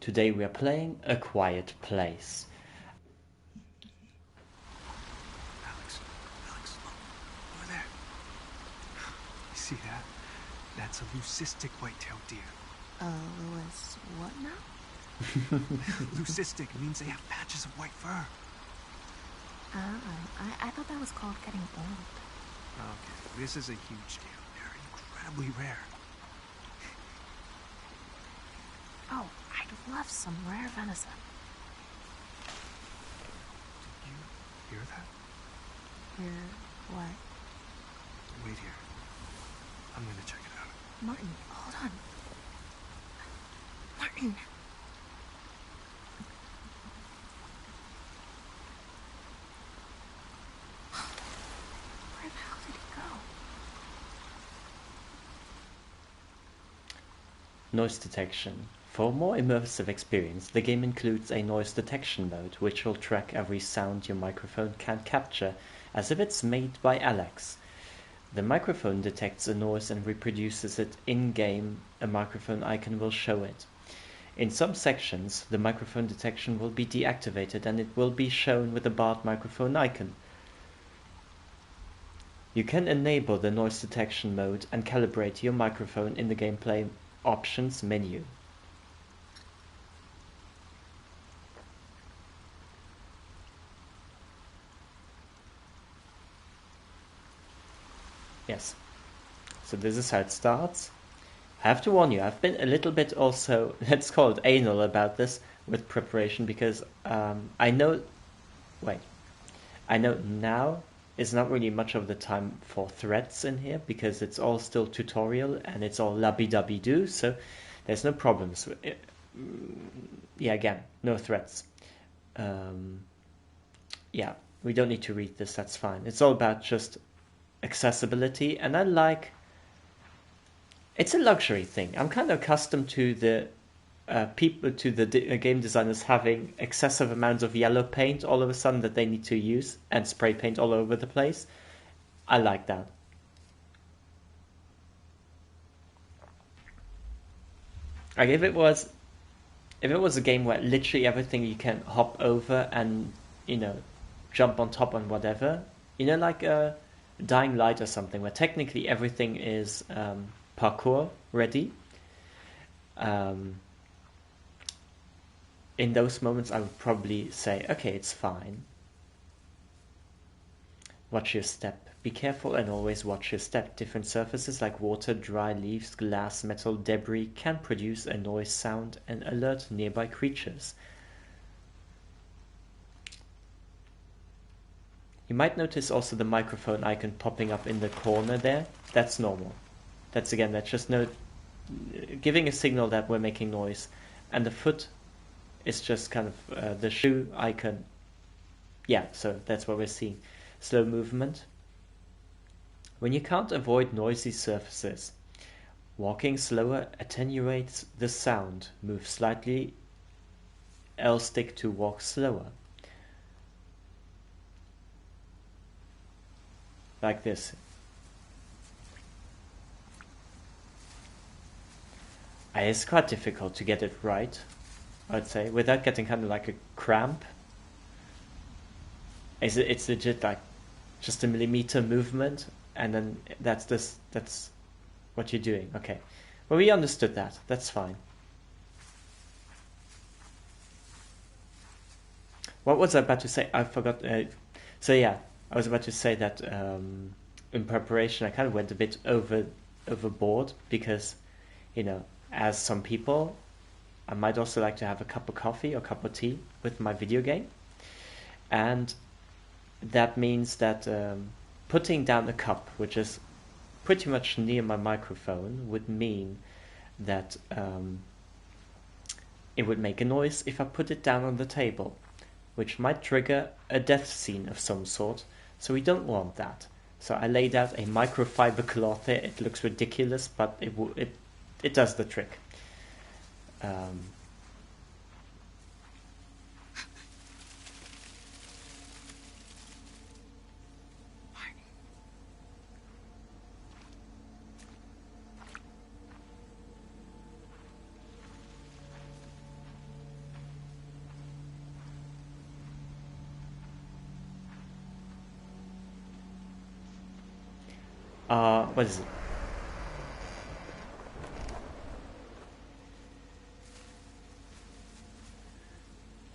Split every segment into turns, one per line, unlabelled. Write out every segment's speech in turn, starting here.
Today we are playing A Quiet Place.
Alex, look, over there. You see that? That's a leucistic white-tailed deer.
Louis, what now?
Leucistic means they have patches of white fur.
I thought that was called getting old.
Okay, this is a huge deer. They're incredibly rare.
Oh, I'd love some rare venison.
Did you hear that?
Hear what?
Wait here. I'm gonna check it out.
Martin, hold on. Martin! Where the hell did he go?
Noise detection. For a more immersive experience, the game includes a noise detection mode, which will track every sound your microphone can capture, as if it's made by Alex. The microphone detects a noise and reproduces it in-game. A microphone icon will show it. In some sections, the microphone detection will be deactivated and it will be shown with a barred microphone icon. You can enable the noise detection mode and calibrate your microphone in the gameplay options menu. Yes. So this is how it starts. I have to warn you, I've been a little bit also, let's call it anal about this with preparation because I know now is not really much of the time for threats in here because it's all still tutorial and it's all lovey-dovey-do, so there's no problems. Yeah, again, no threats. Yeah, we don't need to read this, that's fine. It's all about just accessibility, and I like... It's a luxury thing. I'm kind of accustomed to the game designers having excessive amounts of yellow paint all of a sudden that they need to use and spray paint all over the place. I like that. Like if it was a game where literally everything you can hop over and jump on top and whatever, like a Dying Light or something, where technically everything is parkour ready. In those moments, I would probably say, okay, it's fine. Watch your step. Be careful and always watch your step. Different surfaces like water, dry leaves, glass, metal, debris can produce a noise sound and alert nearby creatures. You might notice also the microphone icon popping up in the corner there. That's normal. That's just giving a signal that we're making noise. And the foot is just kind of the shoe icon. Yeah, so that's what we're seeing. Slow movement. When you can't avoid noisy surfaces, walking slower attenuates the sound. Move slightly, L stick to walk slower. Like this. It's quite difficult to get it right, I'd say, without getting kind of like a cramp. It's legit like just a millimeter movement, and then that's what you're doing. Okay, well, we understood that. That's fine. What was I about to say? I forgot. So yeah, I was about to say that in preparation, I kind of went a bit overboard because, as some people, I might also like to have a cup of coffee or cup of tea with my video game. And that means that putting down a cup, which is pretty much near my microphone, would mean that it would make a noise if I put it down on the table, which might trigger a death scene of some sort. So we don't want that. So I laid out a microfiber cloth here. It looks ridiculous, but it does the trick. What is it?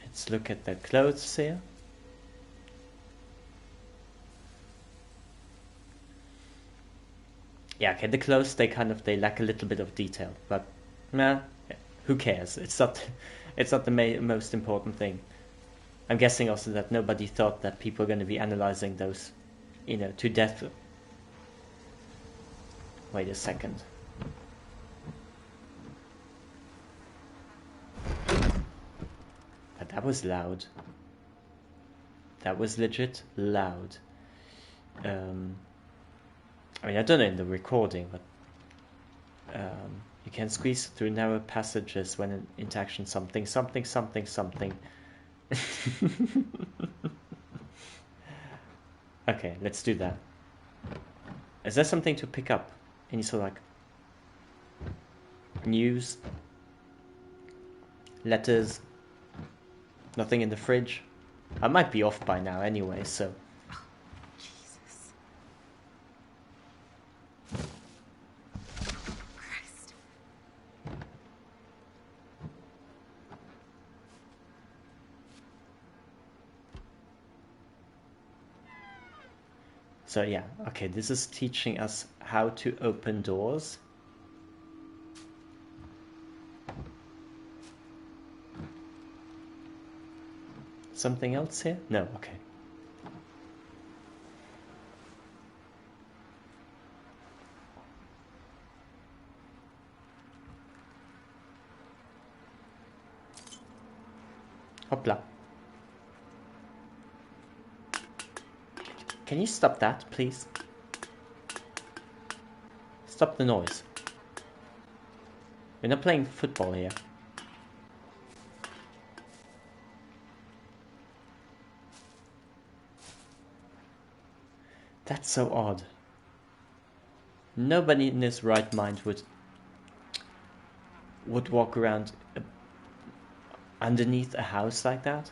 Let's look at the clothes here. Yeah, okay, the clothes, they lack a little bit of detail, but nah, who cares? It's not the most important thing. I'm guessing also that nobody thought that people are going to be analyzing those, to death. Wait a second. But that was loud. That was legit loud. I mean, I don't know in the recording, but you can squeeze through narrow passages when an interaction something. Okay, let's do that. Is there something to pick up? Any sort of news? Letters? Nothing in the fridge? I might be off by now anyway, so...
Jesus. Christ.
So yeah, okay, this is teaching us how to open doors. Something else here? No, okay. Hopla. Can you stop that, please? Stop the noise. We're not playing football here. That's so odd. Nobody in his right mind would walk around underneath a house like that.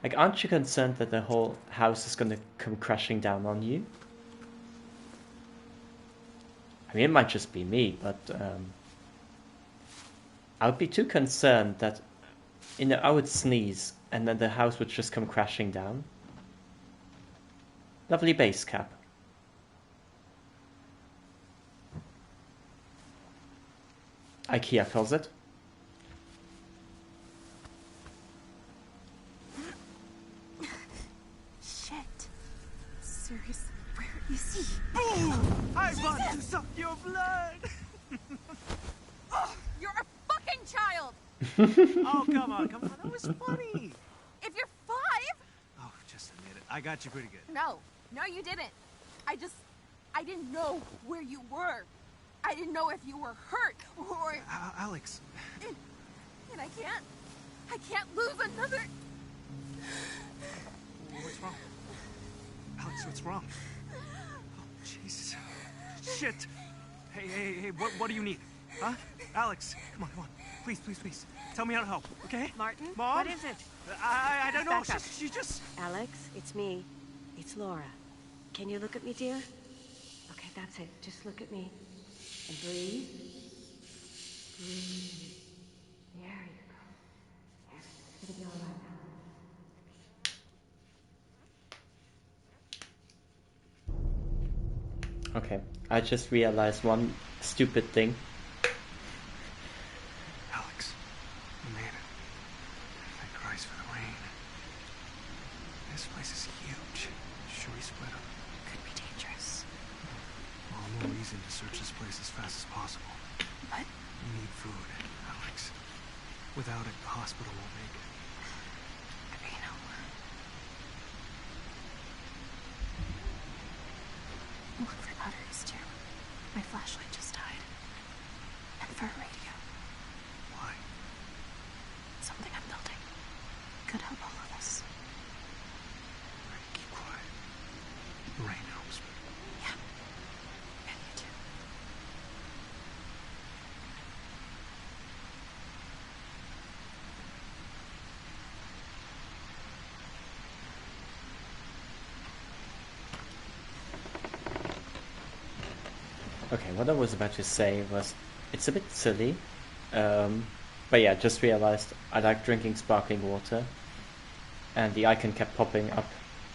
Like, aren't you concerned that the whole house is gonna come crashing down on you? I mean, it might just be me, but I would be too concerned that, I would sneeze and then the house would just come crashing down. Lovely base cap. IKEA closet.
Shit. Seriously, where is he?
I want to suck your blood!
You're a fucking child!
Oh, come on. That was funny.
If you're 5...
Oh, just admit it. I got you pretty good.
No, you didn't. I didn't know where you were. I didn't know if you were hurt or...
Alex.
And I can't lose another...
What's wrong? Alex, what's wrong? Oh, Jesus. Shit. Hey, what do you need? Huh? Alex, come on. Please. Tell me how to help, okay?
Martin?
Mom?
What is it?
I don't know.
Back up.
She just...
Alex, it's me. It's Laura. Can you look at me, dear? Okay, that's it. Just look at me. And breathe. Breathe. There you go. Yes, it's gonna be all right now.
Okay, I just realized one stupid thing.
Alex, you made it. Thank Christ for the rain. This place is huge. Should we split up?
Could be dangerous.
Well, no reason to search this place as fast as possible.
What?
We need food, Alex. Without it, the hospital won't make it.
Look for batteries too. My flashlight just died. And for a radio.
Why?
Something I'm building. Could help all of us.
Right, keep quiet. The rain helps me.
Yeah. And you too.
Okay, what I was about to say was, it's a bit silly, but yeah, just realized I like drinking sparkling water, and the icon kept popping up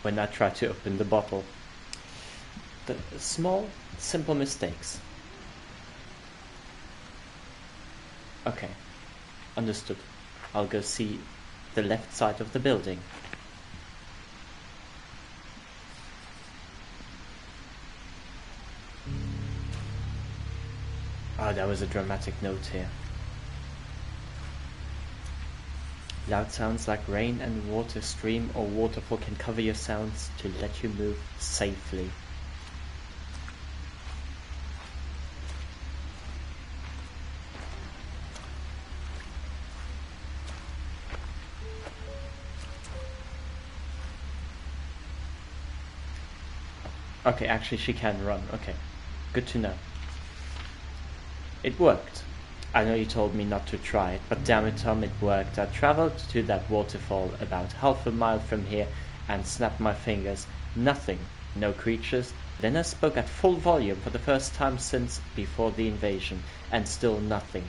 when I tried to open the bottle. The small, simple mistakes. Okay, understood. I'll go see the left side of the building. Oh, there was a dramatic note here. Loud sounds like rain and water stream or waterfall can cover your sounds to let you move safely. Okay, actually she can run. Okay, good to know. It worked. I know you told me not to try it, but damn it, Tom, it worked. I traveled to that waterfall about half a mile from here and snapped my fingers. Nothing. No creatures. Then I spoke at full volume for the first time since before the invasion, and still nothing.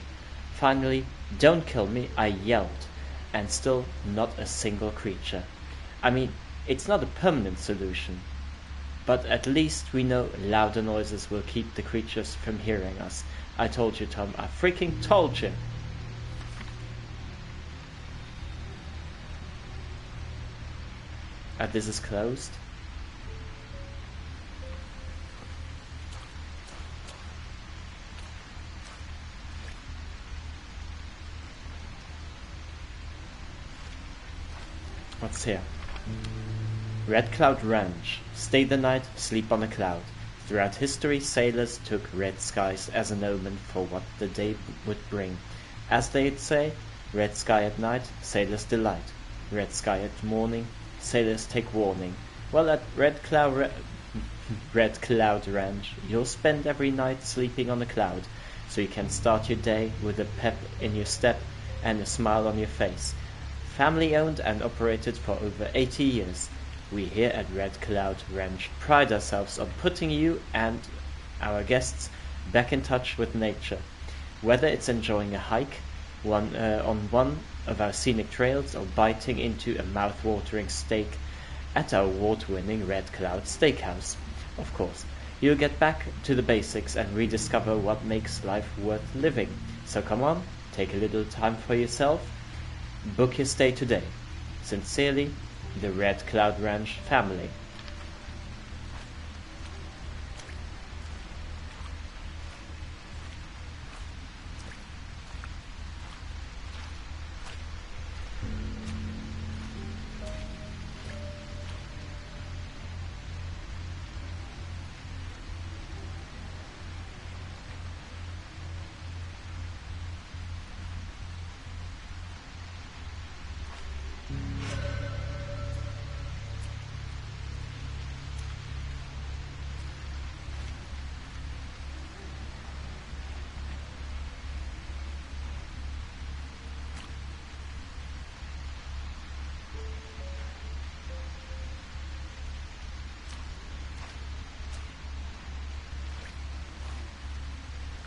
Finally, don't kill me, I yelled, and still not a single creature. I mean, it's not a permanent solution, but at least we know louder noises will keep the creatures from hearing us. I told you, Tom. I freaking told you. This is closed. What's here? Red Cloud Ranch. Stay the night, sleep on a cloud. Throughout history, sailors took red skies as an omen for what the day would bring. As they'd say, red sky at night, sailors delight. Red sky at morning, sailors take warning. Well, at Red Cloud Ranch, you'll spend every night sleeping on a cloud, so you can start your day with a pep in your step and a smile on your face. Family owned and operated for over 80 years. We here at Red Cloud Ranch pride ourselves on putting you and our guests back in touch with nature. Whether it's enjoying a hike on one of our scenic trails or biting into a mouth-watering steak at our award-winning Red Cloud Steakhouse. Of course, you'll get back to the basics and rediscover what makes life worth living. So come on, take a little time for yourself. Book your stay today. Sincerely, the Red Cloud Ranch family.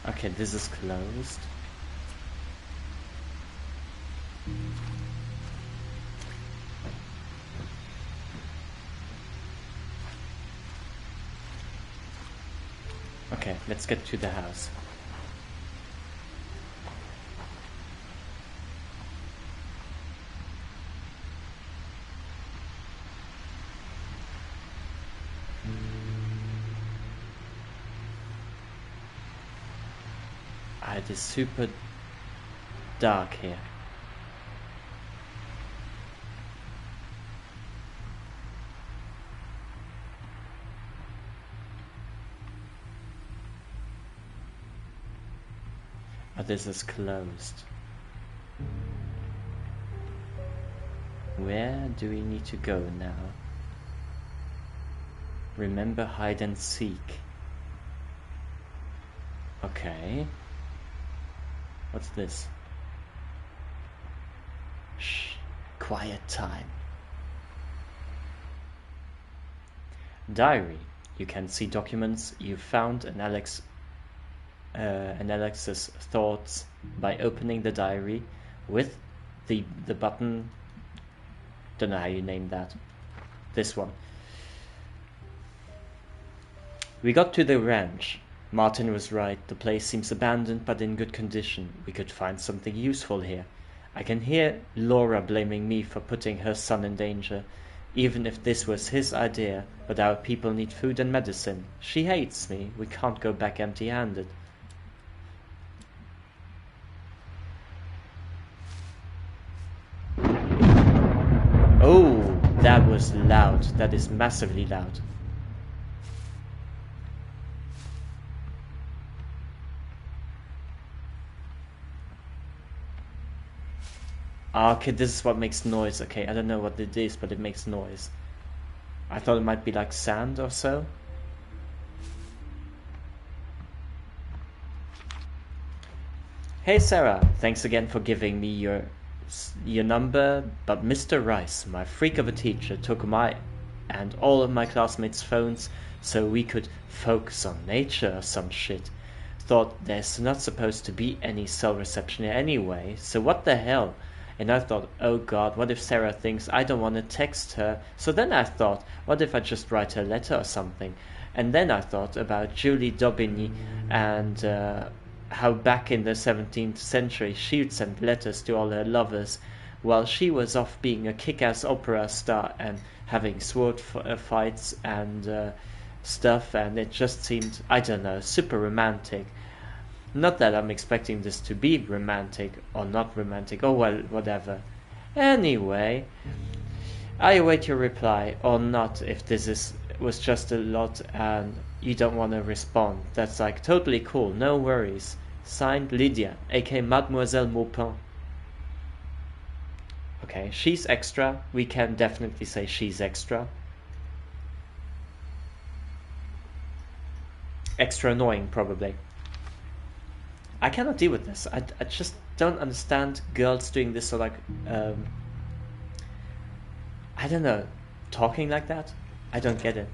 Okay, this is closed. Okay, let's get to the house. It is super dark here. This is closed. Where do we need to go now? Remember hide and seek. Okay. What's this? Shh. Quiet time. Diary. You can see documents you found and Alex and Alex's thoughts by opening the diary with the button. Don't know how you name that. This one. We got to the ranch. Martin was right. The place seems abandoned but in good condition. We could find something useful here. I can hear Laura blaming me for putting her son in danger, even if this was his idea, but our people need food and medicine. She hates me. We can't go back empty-handed. Oh, that was loud. That is massively loud. Okay, this is what makes noise. Okay, I don't know what it is, but it makes noise. I thought it might be like sand or so. Hey Sarah, thanks again for giving me your number, but Mr. Rice, my freak of a teacher, took my and all of my classmates' phones so we could focus on nature or some shit. Thought there's not supposed to be any cell reception here anyway, so what the hell? And I thought, oh god, what if Sarah thinks I don't want to text her? So then I thought, what if I just write her a letter or something? And then I thought about Julie Daubigny and how back in the 17th century she would send letters to all her lovers while she was off being a kick-ass opera star and having sword fights and stuff, and it just seemed, I don't know, super romantic. Not that I'm expecting this to be romantic or not romantic, or well, whatever. Anyway, I await your reply or not if this was just a lot and you don't want to respond. That's like totally cool, no worries. Signed, Lydia, aka Mademoiselle Maupin. Okay, she's extra. We can definitely say she's extra. Extra annoying, probably. I cannot deal with this. I just don't understand girls doing this, or like, I don't know, talking like that. I don't get it.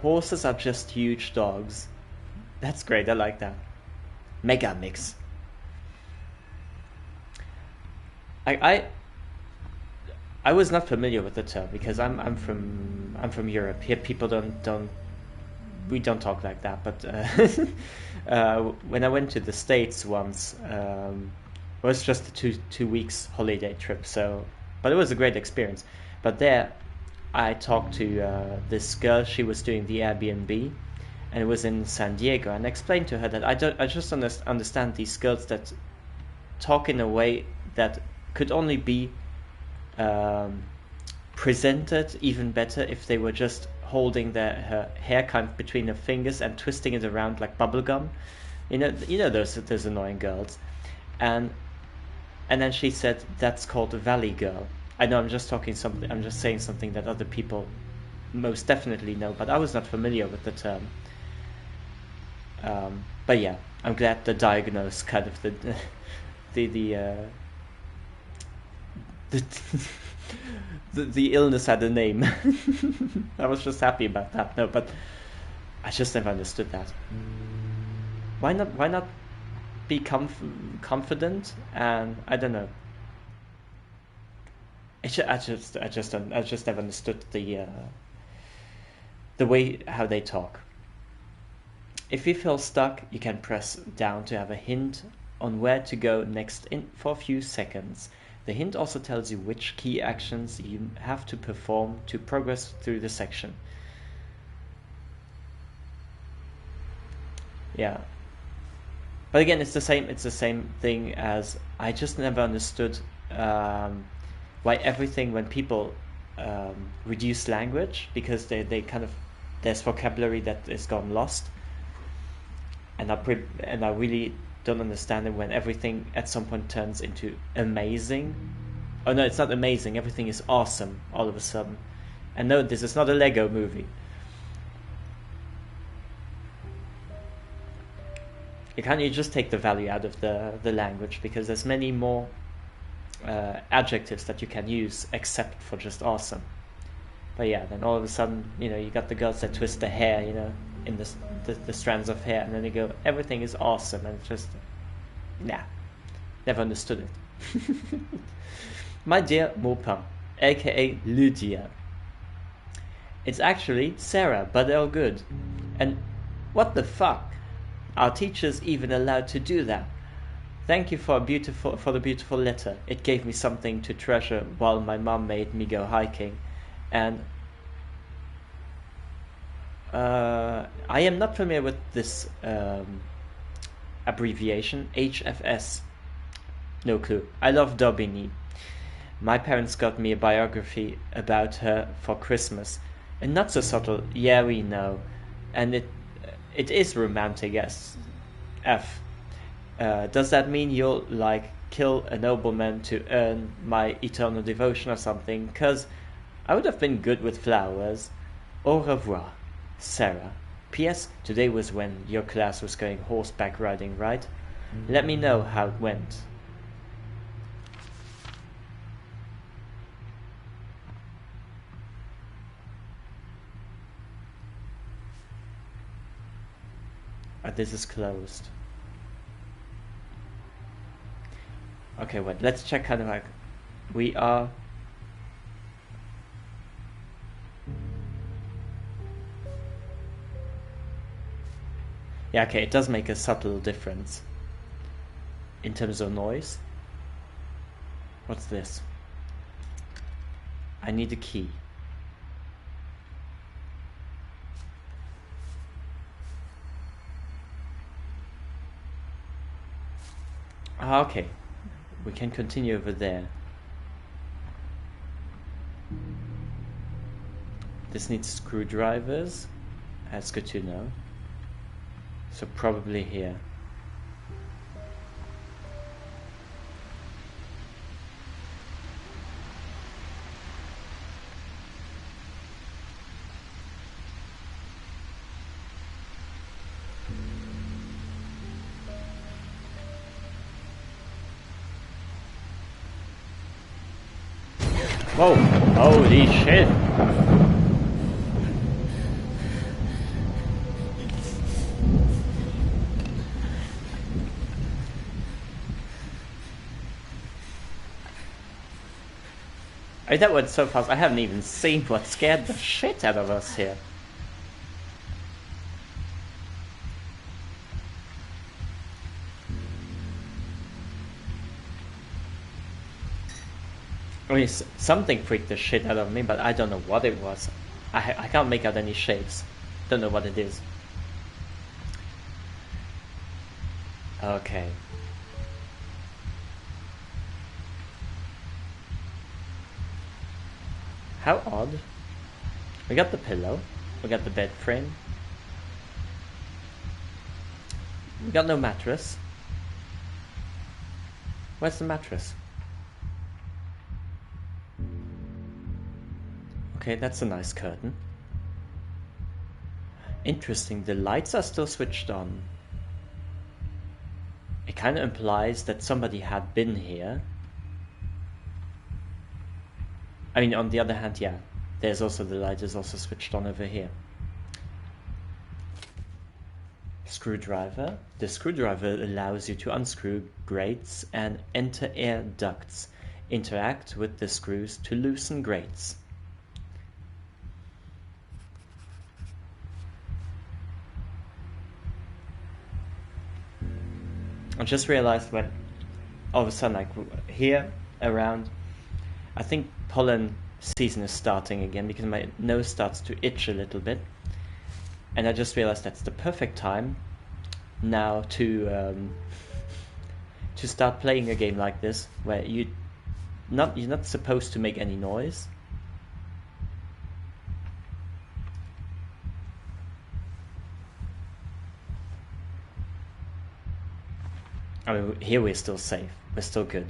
Horses are just huge dogs. That's great, I like that. Mega mix. I was not familiar with the term because I'm from Europe. Here people we don't talk like that. But when I went to the States once, it was just a two weeks holiday trip. But it was a great experience. But there, I talked to this girl. She was doing the Airbnb, and it was in San Diego. And I explained to her that I just understand these girls that talk in a way that could only be presented even better if they were just holding her hair kind of between her fingers and twisting it around like bubblegum. You know those annoying girls. And then she said that's called a valley girl. I know I'm just saying something that other people most definitely know, but I was not familiar with the term. But yeah, I'm glad the diagnose kind of the illness had a name. I was just happy about that. No, but I just never understood that. Why not be confident? And I don't know. I just never understood the way how they talk. If you feel stuck, you can press down to have a hint on where to go next for a few seconds. The hint also tells you which key actions you have to perform to progress through the section. Yeah. But again, it's the same thing as I just never understood why everything, when people reduce language, because they kind of, there's vocabulary that is gone lost, and I really don't understand it when everything at some point turns into amazing. Oh no, it's not amazing, everything is awesome all of a sudden. And no, this is not a Lego movie. Can't you just take the value out of the language, because there's many more adjectives that you can use except for just awesome. But yeah, then all of a sudden, you got the girls that twist their hair, in the strands of hair, and then they go, everything is awesome, and it's just, nah, never understood it. My dear Maupin, aka Lydia. It's actually Sarah, but they're all good. And what the fuck? Our teachers even allowed to do that. Thank you for the beautiful letter. It gave me something to treasure while my mom made me go hiking. And I am not familiar with this abbreviation, HFS. No clue. I love Daubigny. My parents got me a biography about her for Christmas. And not so subtle, yeah, we know. And it is romantic as F. Does that mean you'll, like, kill a nobleman to earn my eternal devotion or something? 'Cause I would have been good with flowers. Au revoir, Sarah. P.S. Today was when your class was going horseback riding, right? Let me know how it went. This is closed. Okay, wait, let's check kind of like we are. Yeah, okay, it does make a subtle difference in terms of noise. What's this? I need a key. Okay, we can continue over there. This needs screwdrivers. That's good to know. So probably here. Whoa! Holy shit! That went so fast, I haven't even seen what scared the shit out of us here. I mean, something freaked the shit out of me, but I don't know what it was. I can't make out any shapes. Don't know what it is. Okay. How odd. We got the pillow. We got the bed frame. We got no mattress. Where's the mattress? Okay, that's a nice curtain. Interesting, the lights are still switched on. It kind of implies that somebody had been here. I mean, on the other hand, yeah, there's also the light is also switched on over here. Screwdriver. The screwdriver allows you to unscrew grates and enter air ducts. Interact with the screws to loosen grates. I just realized when all of a sudden, like here around, I think pollen season is starting again because my nose starts to itch a little bit, and I just realized that's the perfect time now to start playing a game like this where you're not supposed to make any noise. I mean, here we're still safe. We're still good.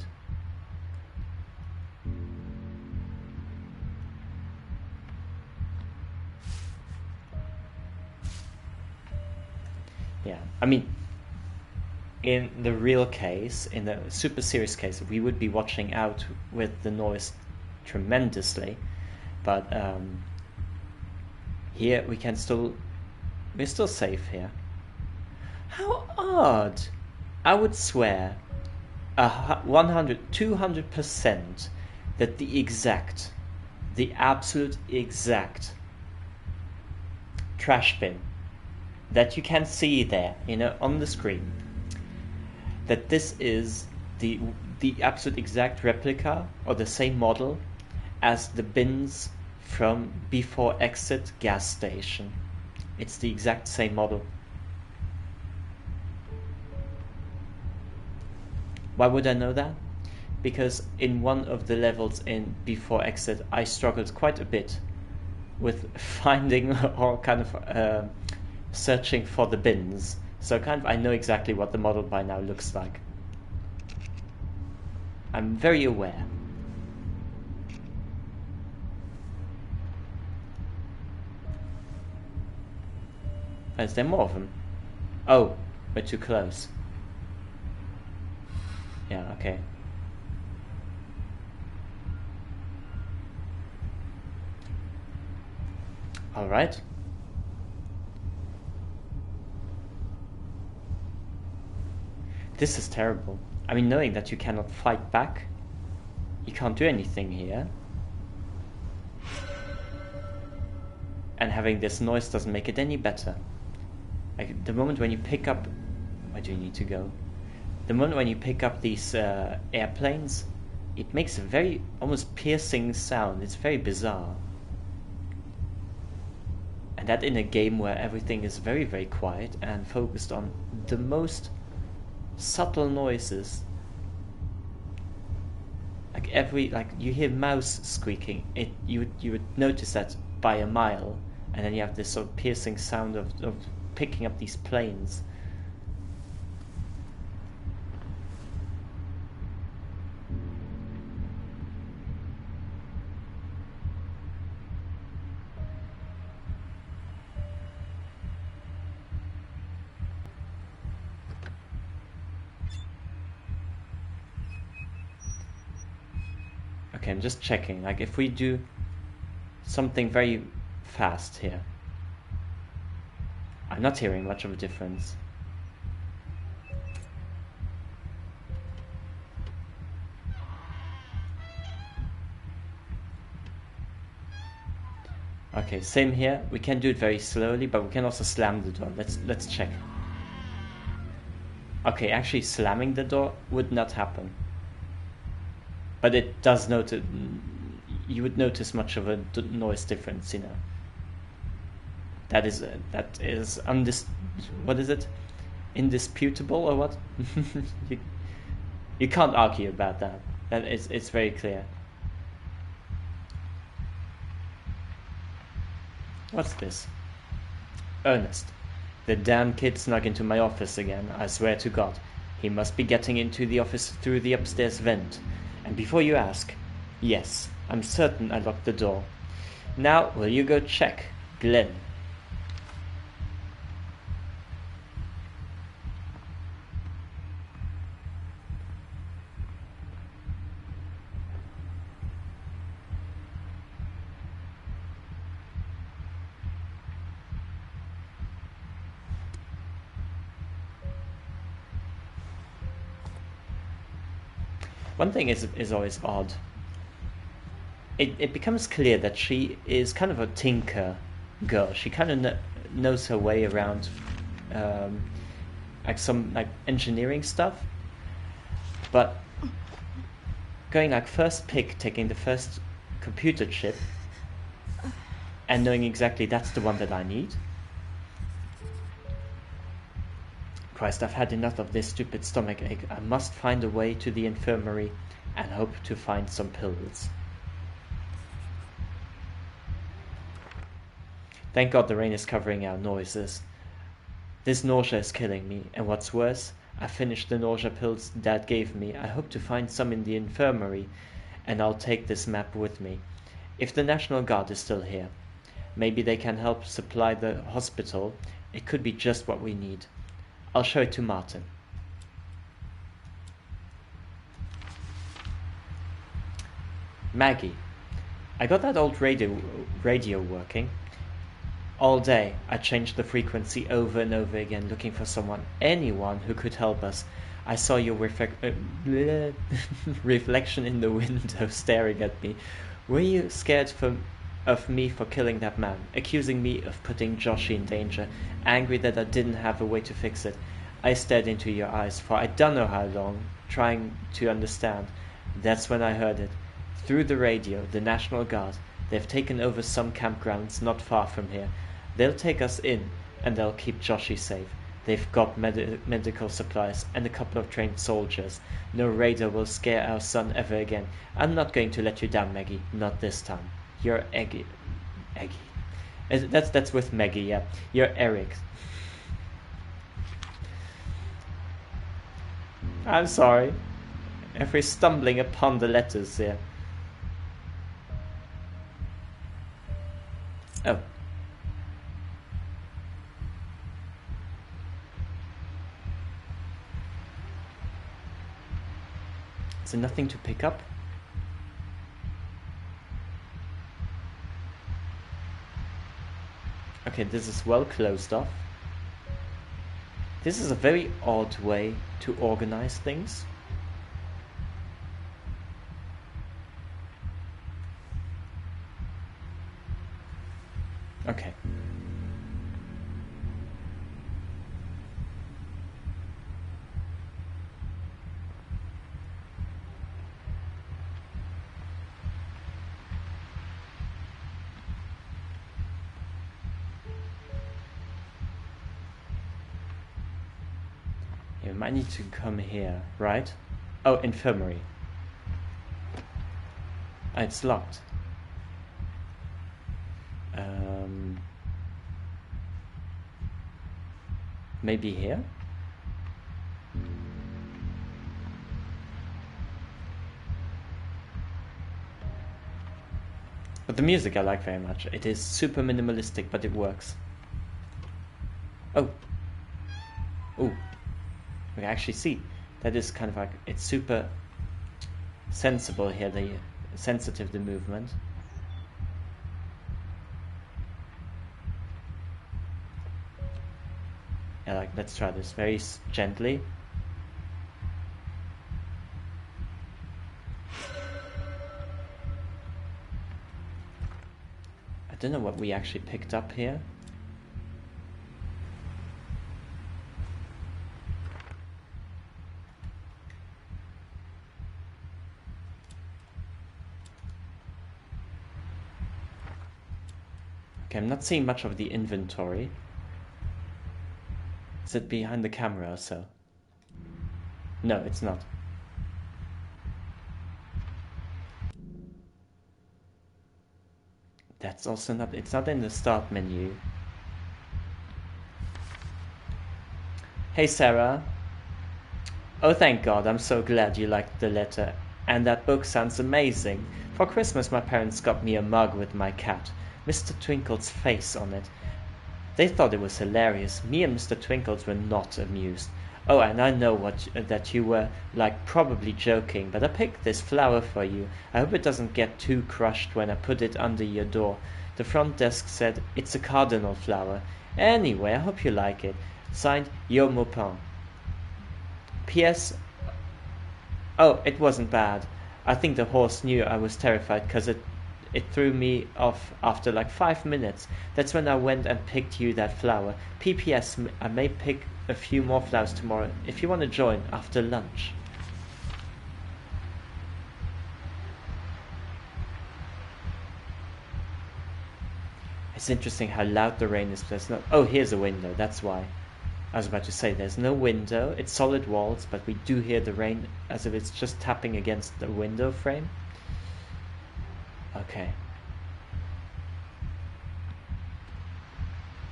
Yeah, I mean, in the real case, in the super serious case, we would be watching out with the noise tremendously. But here we can still We're still safe here. How odd! I would swear 200% that the absolute exact trash bin that you can see there, on the screen, that this is the absolute exact replica or the same model as the bins from Before Exit gas station. It's the exact same model. Why would I know that? Because in one of the levels in Before Exit, I struggled quite a bit with finding or kind of searching for the bins. So I know exactly what the model by now looks like. I'm very aware. Is there more of them? Oh, we're too close. Yeah, okay. Alright. This is terrible. I mean, knowing that you cannot fight back, you can't do anything here. And having this noise doesn't make it any better. Like, the moment when you pick up... Where do you need to go? The moment when you pick up these airplanes, it makes a very almost piercing sound. It's very bizarre. And that in a game where everything is very, very quiet and focused on the most subtle noises. Like you hear mouse squeaking, you would notice that by a mile, and then you have this sort of piercing sound of picking up these planes. Okay, I'm just checking, like if we do something very fast here. I'm not hearing much of a difference. Okay, same here. We can do it very slowly, but we can also slam the door. Let's check. Okay, actually slamming the door would not happen. But it does notice. You would notice much of a noise difference, That is what is it? Indisputable or what? you can't argue about that. It's very clear. What's this? Ernest. The damn kid snuck into my office again, I swear to God. He must be getting into the office through the upstairs vent. And before you ask, yes, I'm certain I locked the door. Now, will you go check, Glenn? One thing is always odd. It becomes clear that she is kind of a tinker girl. She kind of knows her way around, some engineering stuff. But going first pick, taking the first computer chip, and knowing exactly that's the one that I need. Christ, I've had enough of this stupid stomachache. I must find a way to the infirmary and hope to find some pills. Thank God the rain is covering our noises. This nausea is killing me, and what's worse, I finished the nausea pills Dad gave me. I hope to find some in the infirmary, and I'll take this map with me. If the National Guard is still here, maybe they can help supply the hospital. It could be just what we need. I'll show it to Martin. Maggie, I got that old radio working. All day, I changed the frequency over and over again, looking for someone, anyone who could help us. I saw your reflection in the window staring at me. Were you scared of me for killing that man, accusing me of putting Joshi in danger, angry that I didn't have a way to fix it? I stared into your eyes for I don't know how long, trying to understand. That's when I heard it. Through the radio, the National Guard. They've taken over some campgrounds not far from here. They'll take us in, and they'll keep Joshi safe. They've got medical supplies and a couple of trained soldiers. No raider will scare our son ever again. I'm not going to let you down, Maggie. Not this time. You're Eggy. That's with Maggie, yeah. You're Eric. I'm sorry. If we're stumbling upon the letters here. Oh. Is there nothing to pick up? Okay, this is well closed off. This is a very odd way to organize things. Okay. You might need to come here, right? Oh, infirmary. Oh, it's locked. Maybe here? But the music I like very much. It is super minimalistic, but it works. Oh. Oh. We can actually see. That is kind of like, it's super sensible here, sensitive, the movement. Yeah, like, let's try this very gently. I don't know what we actually picked up here. Okay, I'm not seeing much of the inventory. Is it behind the camera or so? No, it's not. That's also not, it's not in the start menu. Hey Sarah. Oh thank God, I'm so glad you liked the letter. And that book sounds amazing. For Christmas my parents got me a mug with my cat, Mr. Twinkle's face on it. They thought it was hilarious. Me and Mr. Twinkles were not amused. Oh, and I know that you were, like, probably joking, but I picked this flower for you. I hope it doesn't get too crushed when I put it under your door. The front desk said it's a cardinal flower. Anyway, I hope you like it. Signed, Yo Maupin. P.S. Oh, it wasn't bad. I think the horse knew I was terrified because it threw me off after like 5 minutes. That's when I went and picked you that flower. P.P.S. I may pick a few more flowers tomorrow if you want to join after lunch. It's interesting how loud the rain is. There's no... Oh, here's a window. That's why. I was about to say there's no window. It's solid walls, but we do hear the rain as if it's just tapping against the window frame. Okay.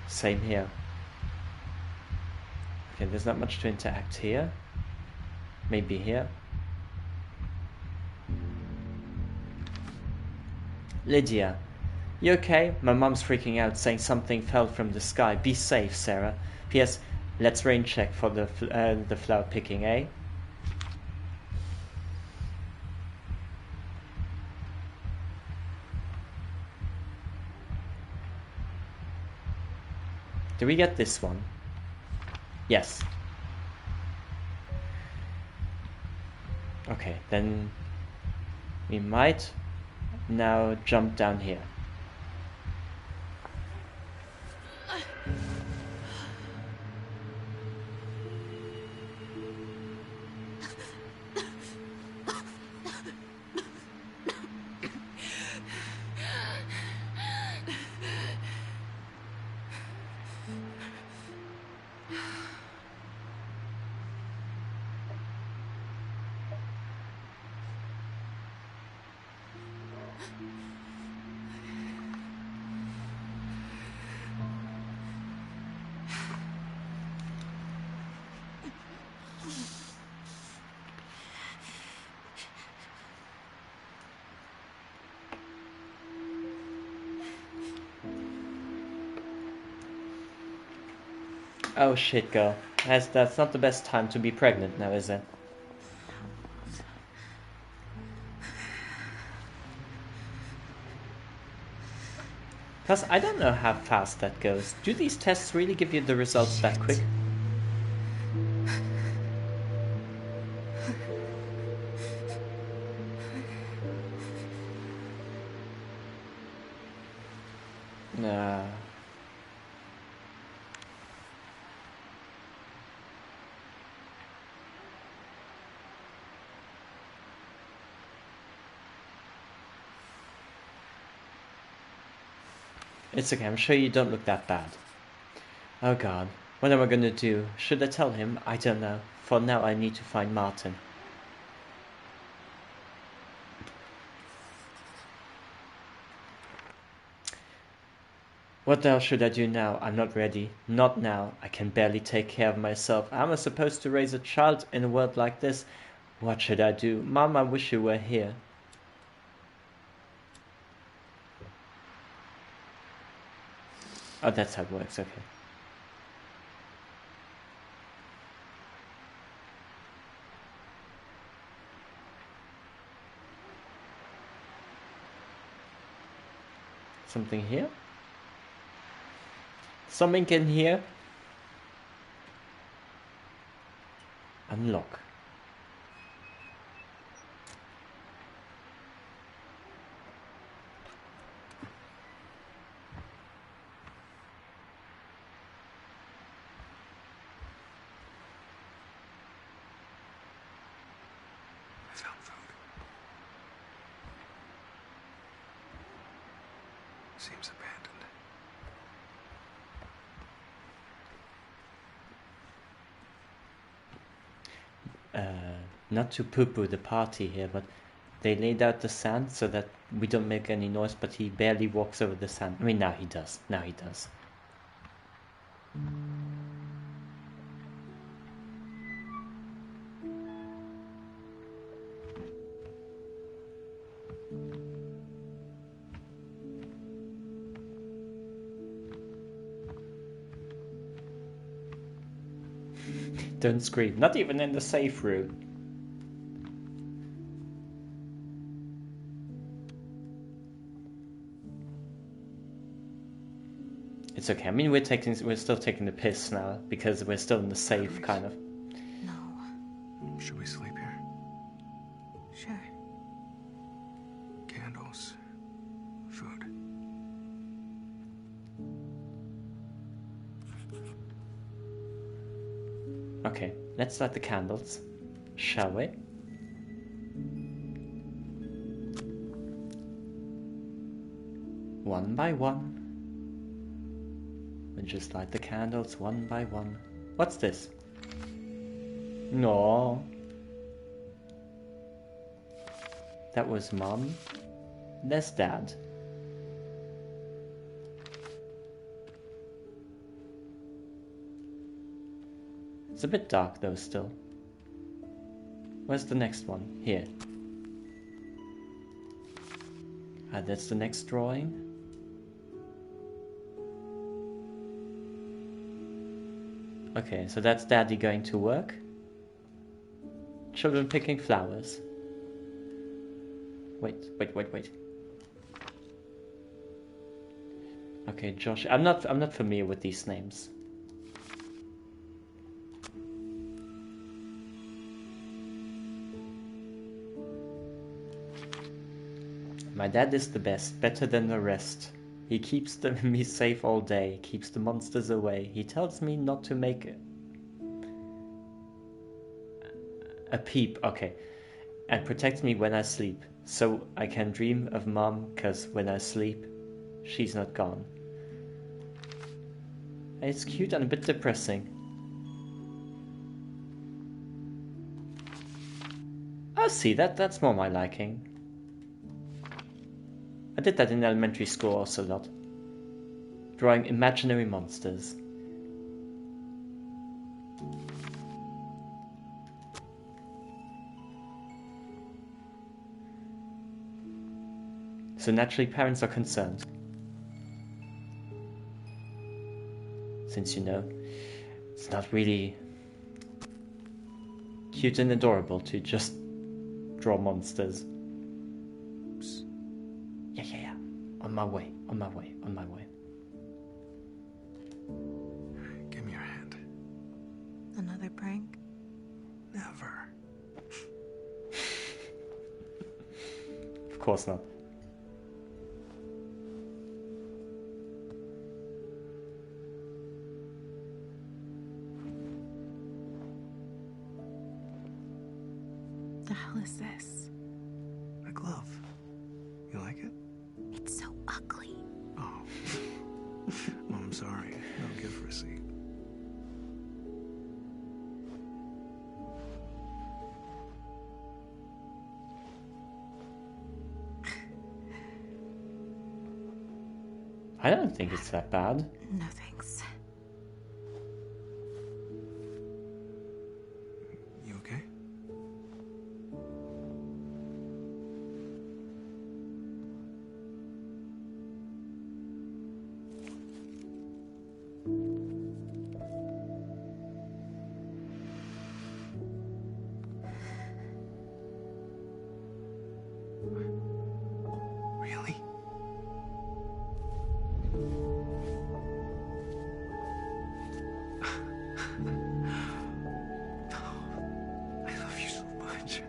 Same here. Okay, there's not much to interact here. Maybe here. Lydia, you okay? My mom's freaking out, saying something fell from the sky. Be safe, Sarah. P.S. Let's rain check for the flower picking, eh? Do we get this one? Yes. Okay, then we might now jump down here. Oh shit, girl. That's not the best time to be pregnant now, is it? Because I don't know how fast that goes. Do these tests really give you the results that quick? Nah. It's okay, I'm sure you don't look that bad. Oh god, what am I gonna do? Should I tell him? I don't know. For now I need to find Martin. What the hell should I do now? I'm not ready. Not now. I can barely take care of myself. How am I supposed to raise a child in a world like this? What should I do? Mom, I wish you were here. Oh, that's how it works, okay. Something here? Something in here? Unlock.
I found food. Seems abandoned.
Not to poo-poo the party here, but they laid out the sand so that we don't make any noise, but he barely walks over the sand. I mean, now he does. Now he does. Don't scream. Not even in the safe room. It's okay. I mean, we're still taking the piss now because we're still in the safe, kind of.
No.
Should we sleep here?
Sure.
Candles. Food.
Okay, let's light the candles, shall we? One by one. We'll just light the candles one by one. What's this? No. That was Mom. There's Dad. It's a bit dark though still. Where's the next one? Here. Ah, that's the next drawing. Okay, so that's Daddy going to work. Children picking flowers. Wait. Okay, Josh. I'm not familiar with these names. My dad is the best, better than the rest. He keeps me safe all day, keeps the monsters away. He tells me not to make a peep, okay, and protects me when I sleep, so I can dream of Mom, 'cause when I sleep, she's not gone. And it's cute and a bit depressing. Oh, see, that's more my liking. I did that in elementary school also a lot. Drawing imaginary monsters. So naturally parents are concerned. Since you know, it's not really cute and adorable to just draw monsters. Oops. Yeah. On my way.
Give me your hand.
Another prank?
Never.
Of course not.
The hell is this?
A glove. You like it?
It's so ugly.
Oh. I'm sorry. No gift receipt.
I don't think it's that bad.
No thanks.
You okay? Really? I love you so much.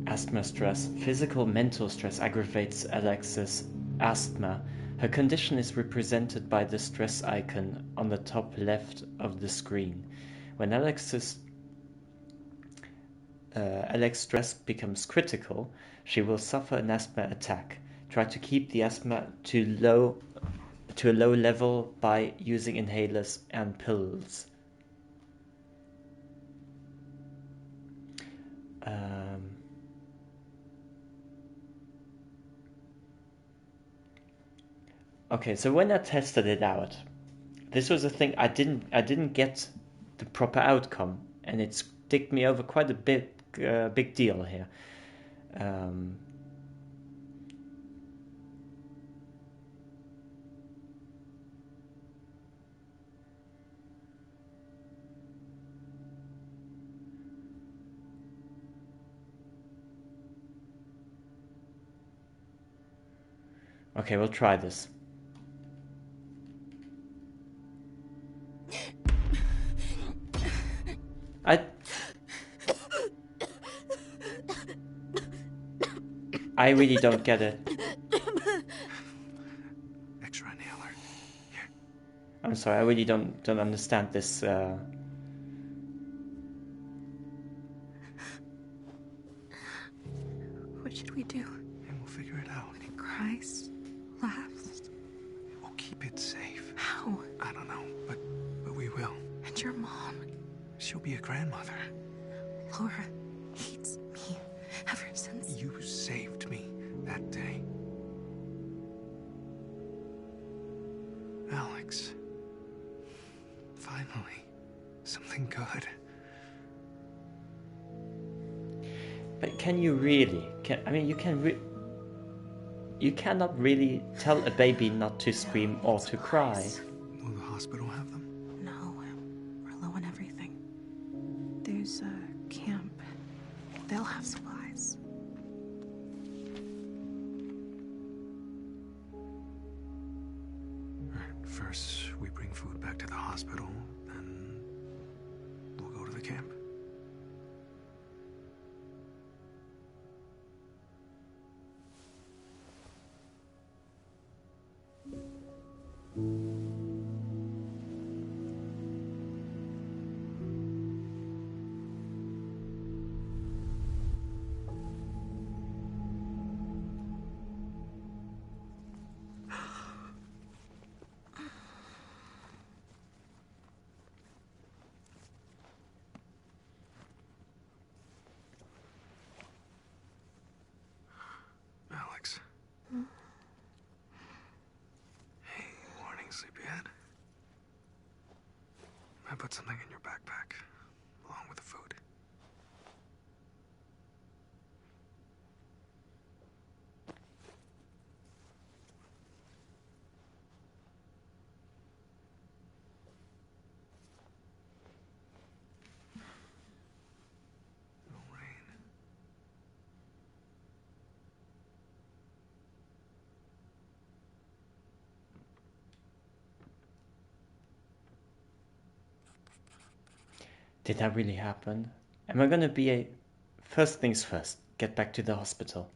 Asthma stress. Physical mental stress aggravates Alex's asthma. Her condition is represented by the stress icon on the top left of the screen. When Alex's stress becomes critical, she will suffer an asthma attack. Try to keep the asthma to a low level by using inhalers and pills. Okay, so when I tested it out, this was a thing I didn't get the proper outcome, and it's ticked me over quite a big deal here. Okay, we'll try this. I really don't get it.
Extra inhaler. Here.
I'm sorry, I really don't understand this.
What should we do?
And we'll figure it out.
When it cries, laughs?
We'll keep it safe.
How?
I don't know, but we will.
And your mom?
She'll be a grandmother.
Laura hates me ever since.
You saved me that day. Alex. Finally. Something good.
But can you really? You cannot really tell a baby not to scream or to cry.
Will the hospital have them?
There's a camp. They'll have supplies.
Alright, first we bring food back to the hospital, then we'll go to the camp. Alex. Hey, morning, sleepyhead. I put something in your backpack, along with the food. No rain.
Did that really happen? Am I gonna be a... First things first, get back to the hospital.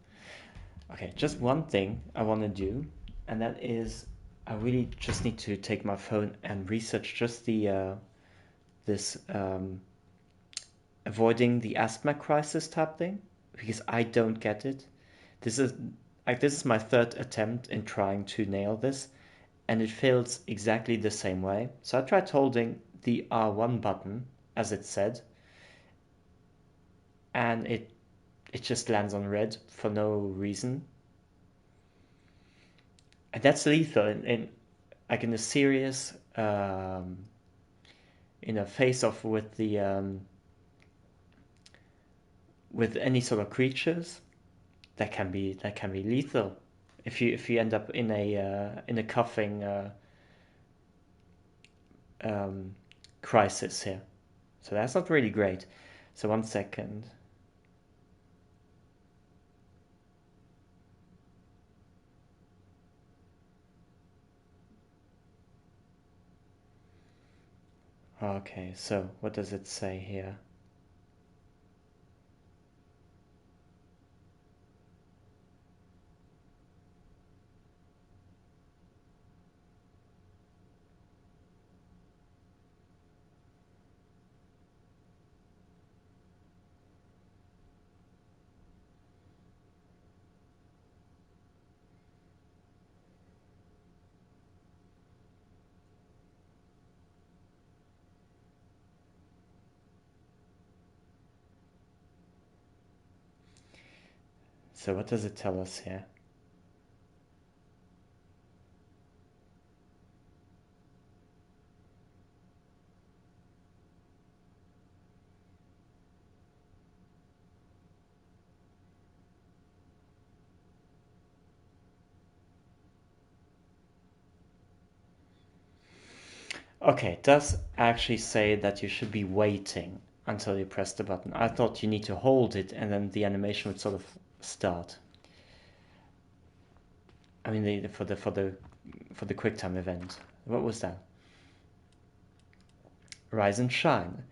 Okay, just one thing I want to do, and that is I really just need to take my phone and research just the this avoiding the asthma crisis type thing, because I don't get it. This is my third attempt in trying to nail this, and it fails exactly the same way. So I tried holding the R1 button as it said, and it just lands on red for no reason. And that's lethal in like in a serious in a face-off with the with any sort of creatures. That can be lethal if you end up in a coughing crisis here. So that's not really great. So 1 second. Okay, so what does it say here? So what does it tell us here? Okay, it does actually say that you should be waiting until you press the button. I thought you need to hold it and then the animation would sort of start. I mean, for the QuickTime event. What was that? Rise and shine.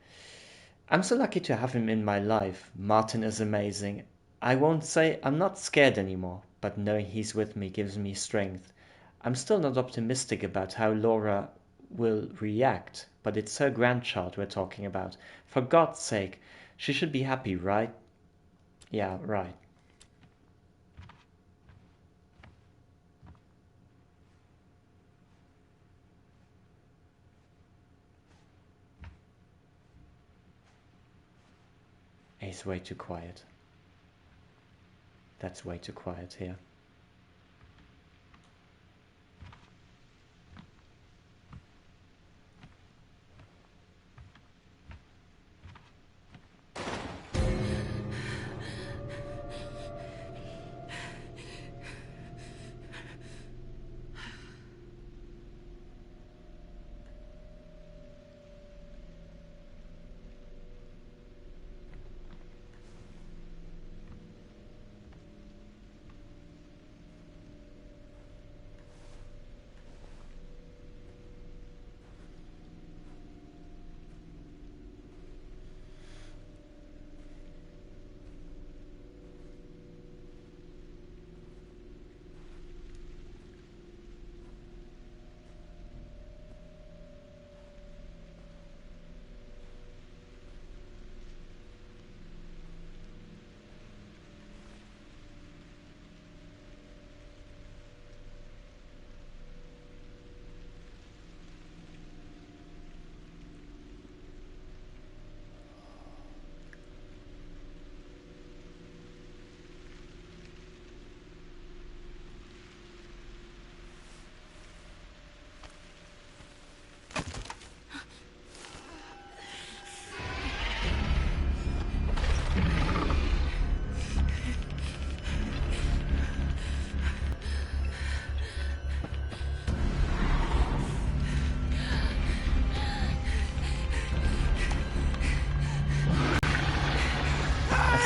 I'm so lucky to have him in my life. Martin is amazing. I won't say I'm not scared anymore, but knowing he's with me gives me strength. I'm still not optimistic about how Laura will react, but it's her grandchild we're talking about. For God's sake, she should be happy, right? Yeah, right. He's way too quiet. That's way too quiet here.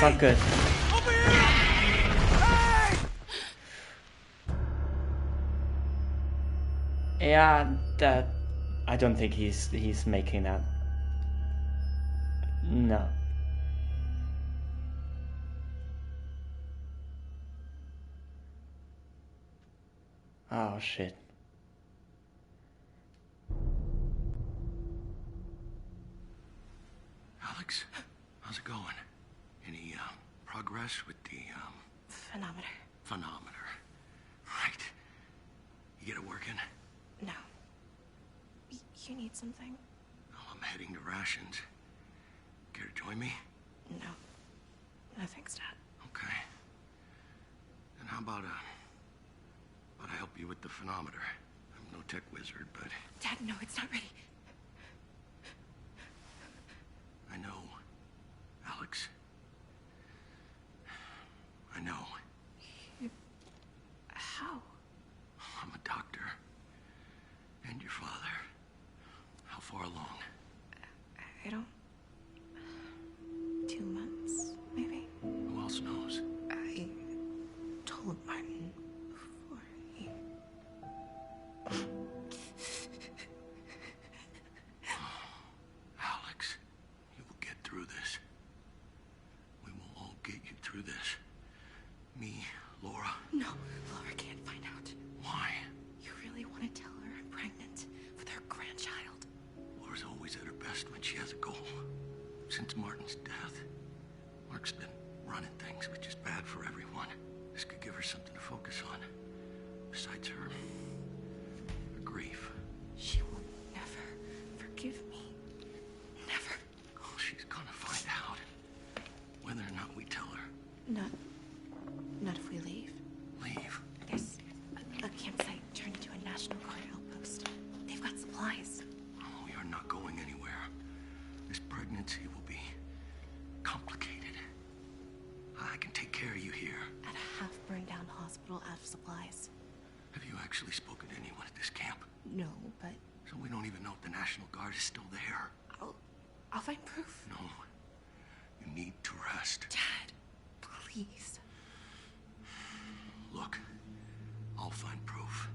not good.
Over here! Hey!
Yeah, that... I don't think he's making that. No. Oh, shit.
Alex, how's it going? Any progress with the
Phenometer.
phonometer? Right. You get it working?
No. You need something?
Well, I'm heading to rations. Care to join me?
No. No thanks, Dad.
Okay. And how about I help you with the phonometer? I'm no tech wizard, but
Dad, no, it's not ready.
I know. Alex. I know.
How?
I'm a doctor. And your father. How far along?
I don't... 2 months, maybe?
Who else knows?
I told Martin before he...
Alex, you will get through this. We will all get you through this. Me, Laura.
No, Laura can't find out.
Why?
You really want to tell her I'm pregnant with her grandchild?
Laura's always at her best when she has a goal. Since Martin's death, Mark's been running things, which is bad for everyone. This could give her something to focus on. Besides her grief.
She will never forgive me. Never.
Oh, she's gonna find out. Whether or not we tell her.
Not if we leave.
Leave.
There's a campsite turned into a National Guard outpost. They've got supplies.
Oh, we are not going anywhere. This pregnancy will be complicated. I can take care of you here.
At a half-burned-down hospital out of supplies.
Have you actually spoken to anyone at this camp?
No, but
So we don't even know if the National Guard is still there.
I'll find proof.
No. You need to rest.
Dad, please.
Look, I'll find proof.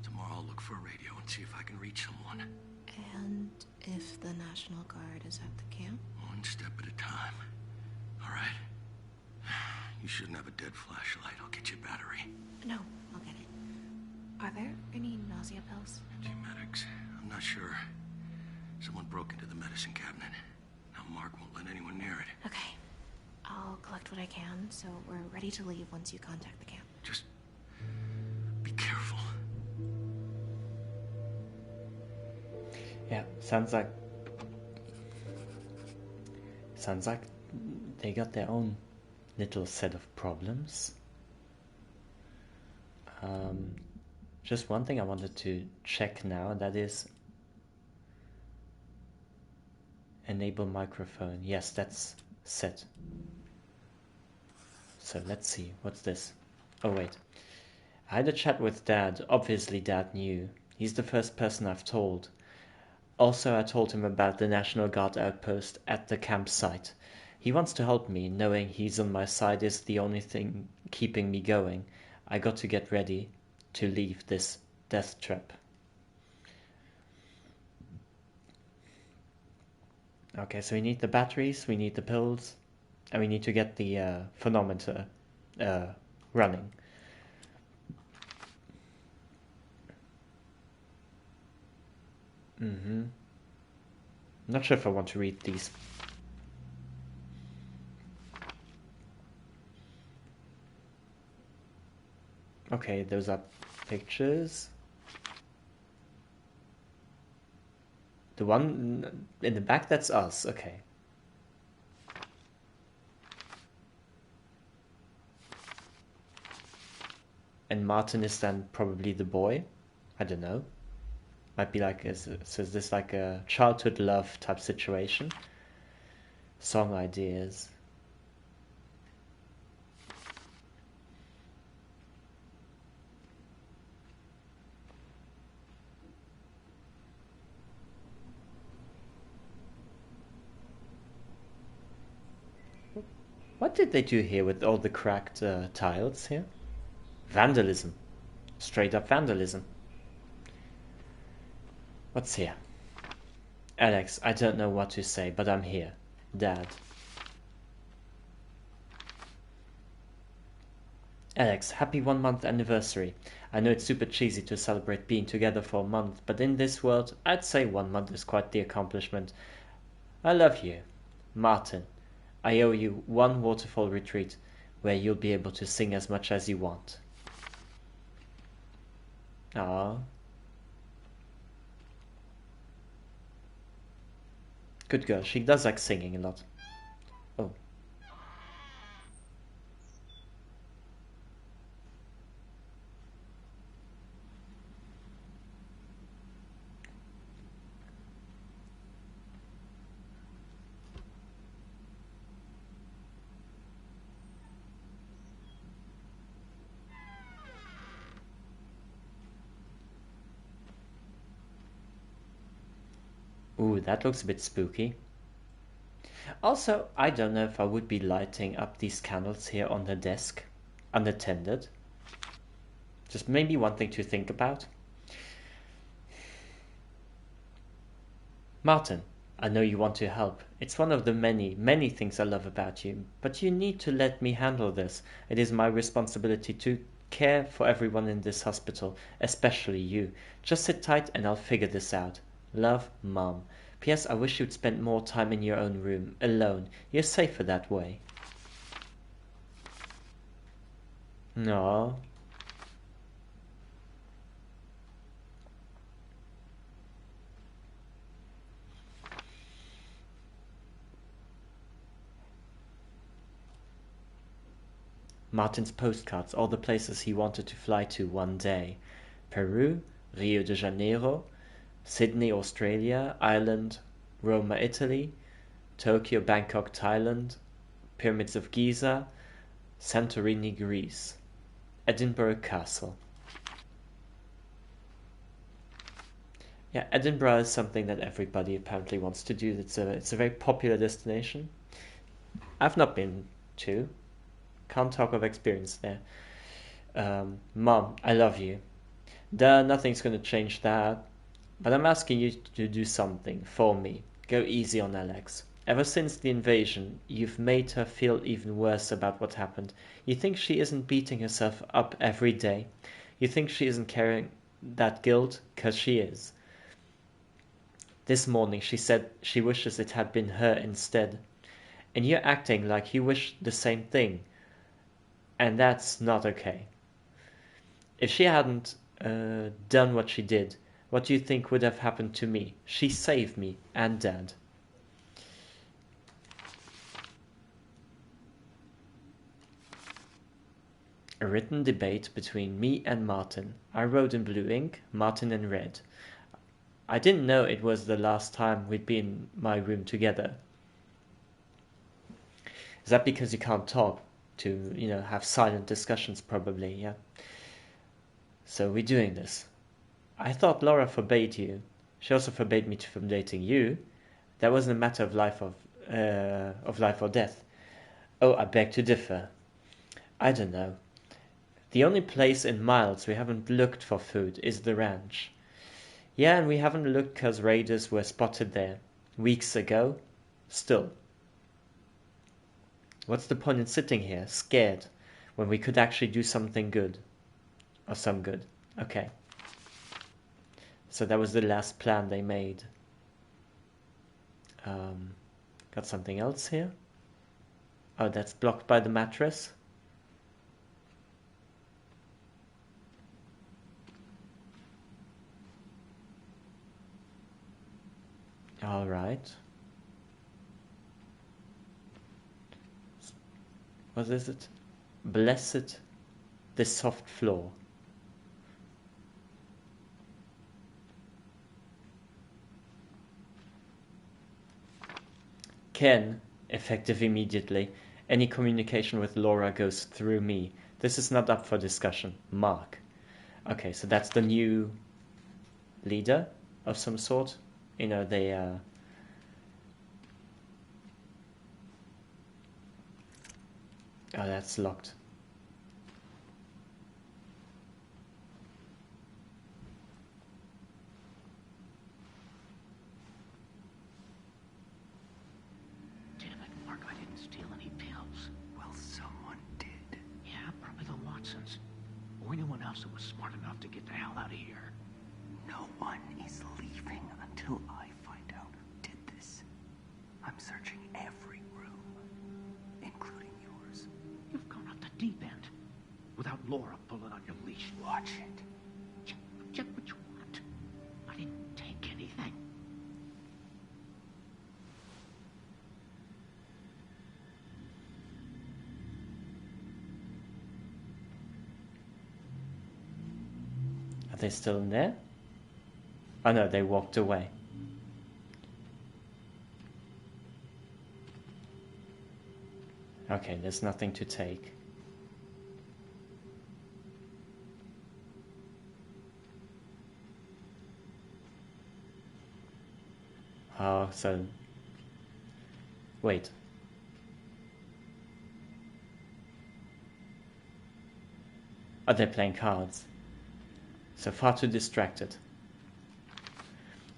Tomorrow I'll look for a radio and see if I can reach someone.
And if the National Guard is at the camp?
One step at a time. All right? You shouldn't have a dead flashlight. I'll get you a battery.
No, I'll get it. Are there any nausea pills?
Medics. I'm not sure. Someone broke into the medicine cabinet. Now Mark won't let anyone near it.
Okay. I'll collect what I can, so we're ready to leave once you contact the camp.
Just be careful.
Yeah, sounds like they got their own little set of problems. Just one thing I wanted to check now, that is enable microphone. Yes, that's set. So let's see, what's this? Oh wait, I had a chat with Dad. Obviously Dad knew. He's the first person I've told. Also, I told him about the National Guard outpost at the campsite. He wants to help me, knowing he's on my side is the only thing keeping me going. I got to get ready to leave this death trap. Okay, so we need the batteries, we need the pills, and we need to get the phonometer running. Not sure if I want to read these. Okay, those are pictures. The one in the back, that's us, okay. And Martin is then probably the boy? I don't know. Might be like, is this like a childhood love type situation? Song ideas. What did they do here with all the cracked tiles here? Vandalism. Straight up vandalism. What's here? Alex, I don't know what to say, but I'm here. Dad. Alex, happy 1 month anniversary. I know it's super cheesy to celebrate being together for a month, but in this world, I'd say 1 month is quite the accomplishment. I love you. Martin, I owe you one waterfall retreat where you'll be able to sing as much as you want. Ah. Good girl, she does like singing a lot. Oh. Ooh, that looks a bit spooky. Also, I don't know if I would be lighting up these candles here on the desk, unattended. Just maybe one thing to think about. Martin, I know you want to help. It's one of the many, many things I love about you, but you need to let me handle this. It is my responsibility to care for everyone in this hospital, especially you. Just sit tight and I'll figure this out. Love, Mom. P.S. I wish you'd spend more time in your own room, alone. You're safer that way. No. Martin's postcards, all the places he wanted to fly to one day. Peru, Rio de Janeiro, Sydney, Australia, Ireland, Roma, Italy, Tokyo, Bangkok, Thailand, Pyramids of Giza, Santorini, Greece, Edinburgh Castle. Yeah, Edinburgh is something that everybody apparently wants to do. It's a very popular destination. I've not been to. Can't talk of experience there. Mom, I love you. Nothing's gonna change that. But I'm asking you to do something for me. Go easy on Alex. Ever since the invasion, you've made her feel even worse about what happened. You think she isn't beating herself up every day. You think she isn't carrying that guilt, 'cause she is. This morning she said she wishes it had been her instead. And you're acting like you wish the same thing. And that's not okay. If she hadn't done what she did, what do you think would have happened to me? She saved me and Dad. A written debate between me and Martin. I wrote in blue ink, Martin in red. I didn't know it was the last time we'd be in my room together. Is that because you can't talk? To, have silent discussions probably, yeah? So we're doing this. I thought Laura forbade you. She also forbade me from dating you. That wasn't a matter of life or death. Oh, I beg to differ. I don't know. The only place in miles we haven't looked for food is the ranch. Yeah, and we haven't looked 'cause raiders were spotted there weeks ago. Still. What's the point in sitting here, scared, when we could actually do something good? Or some good. Okay. So that was the last plan they made. Got something else here? Oh, that's blocked by the mattress. All right. What is it? Blessed the soft floor. Ken, effective immediately. Any communication with Laura goes through me. This is not up for discussion. Mark. Okay, so that's the new leader of some sort. Oh, that's locked.
Damn it, Mark, I didn't steal any pills.
Well, someone did.
Yeah, probably the Watsons. Or anyone else that was smart enough to get the hell out of here.
No one is leaving until I find out who did this. I'm searching every room, including yours.
You've gone off the deep end. Without Laura pulling on your leash.
Watch it.
Check what you want. I didn't take anything.
Are they still in there? Oh no, they walked away. Okay, there's nothing to take. Oh, so... Wait. Oh, they're playing cards. So far too distracted.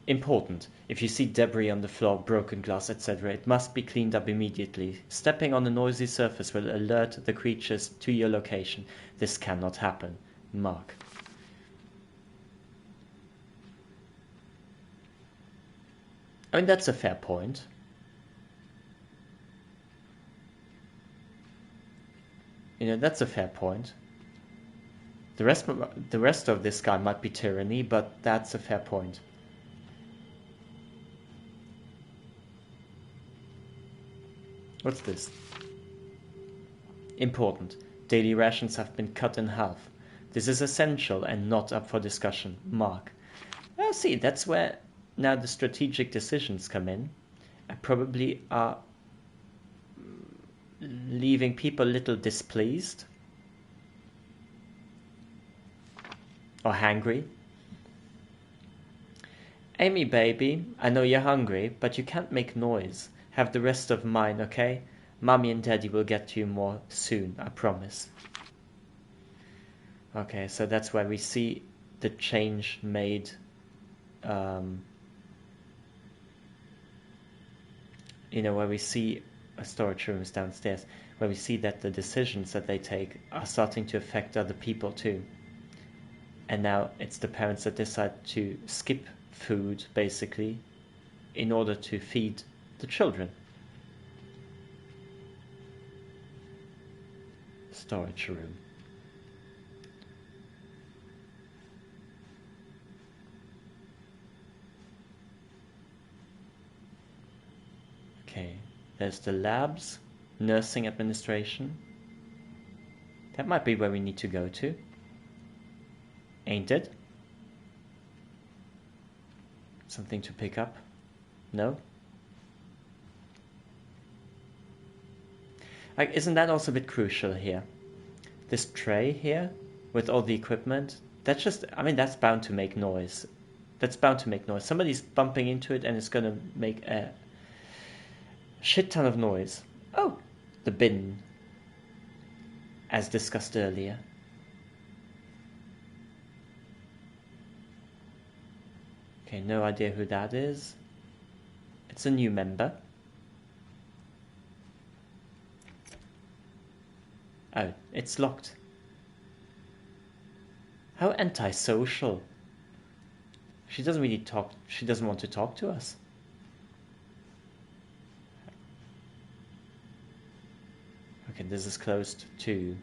Important. If you see debris on the floor, broken glass, etc., it must be cleaned up immediately. Stepping on a noisy surface will alert the creatures to your location. This cannot happen. Mark. I mean, that's a fair point. You know, that's a fair point. The rest of this guy might be tyranny, but that's a fair point. What's this? Important. Daily rations have been cut in half. This is essential and not up for discussion. Mark. Well, see, that's where now the strategic decisions come in. And probably are leaving people a little displeased. Or hangry. Amy, baby, I know you're hungry, but you can't make noise. Have the rest of mine, okay? Mommy and Daddy will get to you more soon, I promise. Okay, so that's where we see the change made. You know, where we see a storage room is downstairs, where we see that the decisions that they take are starting to affect other people too. And now it's the parents that decide to skip food, basically, in order to feed the children. Storage room. Okay, there's the labs, nursing administration. That might be where we need to go to. Ain't it? Something to pick up? No? Like, isn't that also a bit crucial here? This tray here, with all the equipment, that's just, I mean, that's bound to make noise. That's bound to make noise. Somebody's bumping into it and it's gonna make a shit ton of noise. Oh, the bin, as discussed earlier. Okay, no idea who that is. It's a new member. Oh, it's locked. How antisocial. She doesn't really talk. She doesn't want to talk to us. Okay, this is closed too.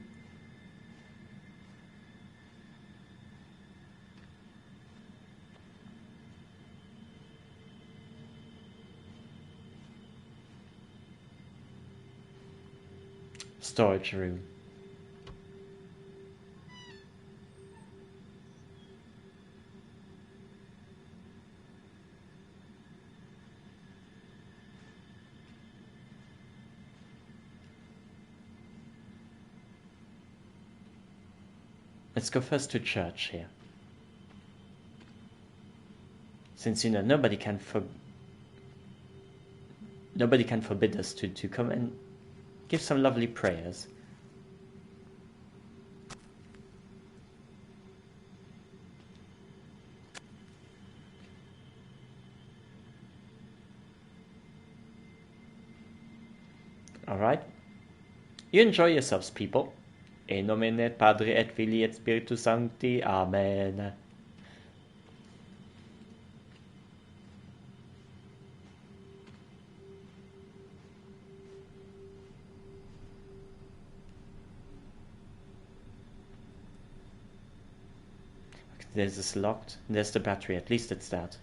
Storage room. Let's go first to church here. Since, you know, nobody can forbid us to come and give some lovely prayers. Alright? You enjoy yourselves, people. In nomine Padre et Filii et Spiritus Sancti. Amen. Okay, this is locked. There's the battery. At least it's that.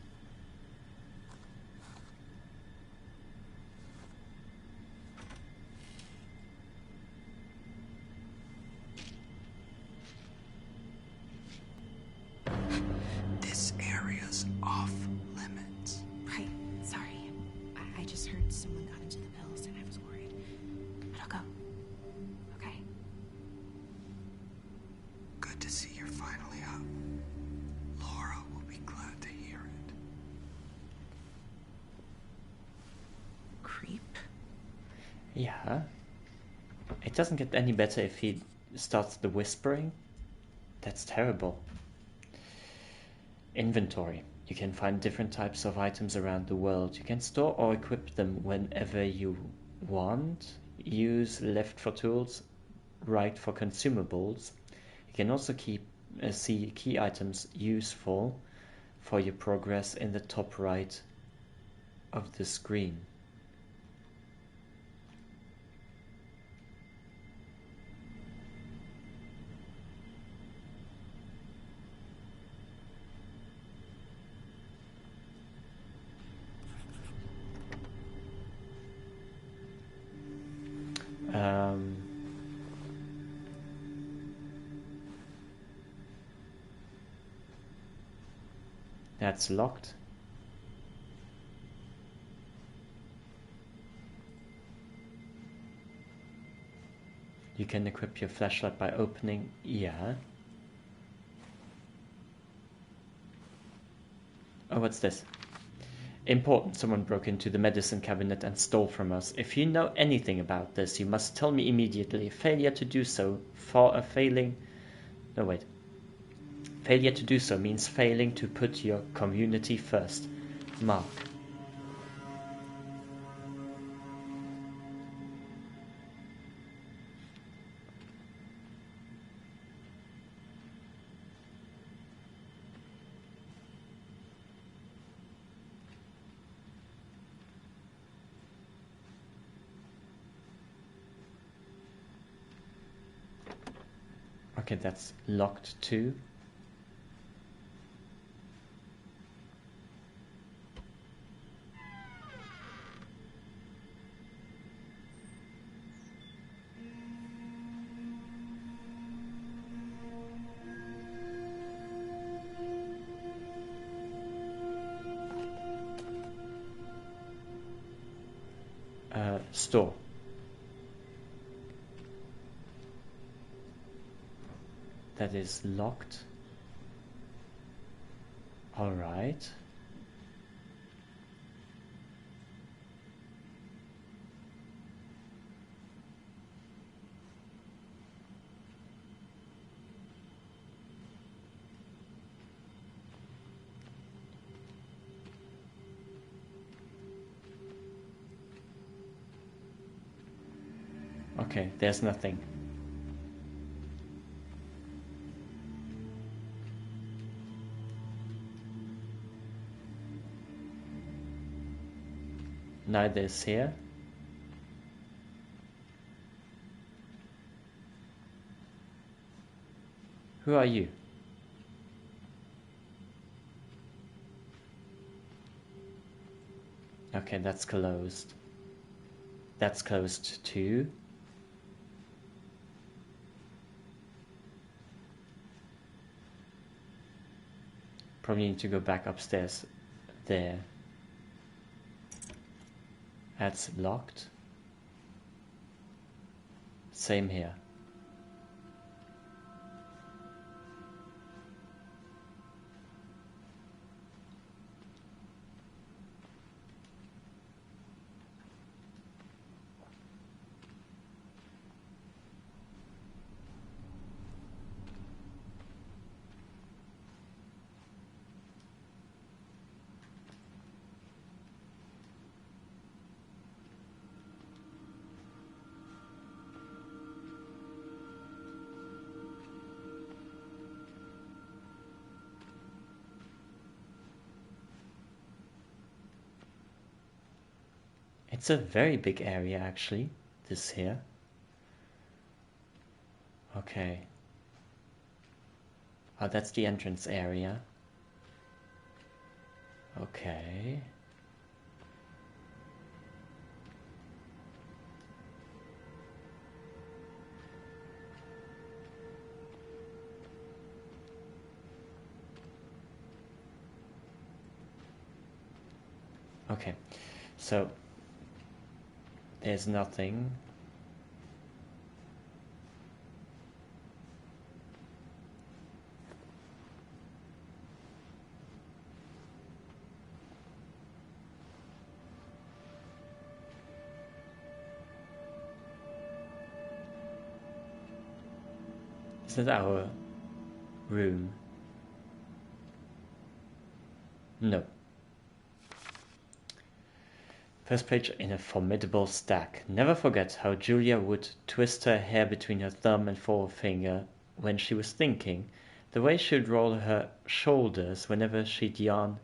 This area's off limits.
Right. Sorry. I just heard someone got into the pills and I was worried. But I'll go. Okay?
Good to see you're finally up. Laura will be glad to hear it.
Creep.
Yeah. It doesn't get any better if he starts the whispering. That's terrible. Inventory. You can find different types of items around the world. You can store or equip them whenever you want. Use left for tools, right for consumables. You can also see key items useful for your progress in the top right of the screen. That's locked. You can equip your flashlight by opening. Yeah. Oh, what's this? Important. Someone broke into the medicine cabinet and stole from us. If you know anything about this, you must tell me immediately. Failure to do so Failure to do so means failing to put your community first. Mark. Okay, that's locked too. Store. That is locked. All right. Okay, there's nothing. Neither is here. Who are you? Okay, that's closed. That's closed too. Probably need to go back upstairs there. That's locked. Same here. It's a very big area, actually, this here. Okay. Oh, that's the entrance area. Okay. Okay, so there's nothing. Is that our room? No. First page in a formidable stack. Never forget how Julia would twist her hair between her thumb and forefinger when she was thinking, the way she'd roll her shoulders whenever she'd yawn,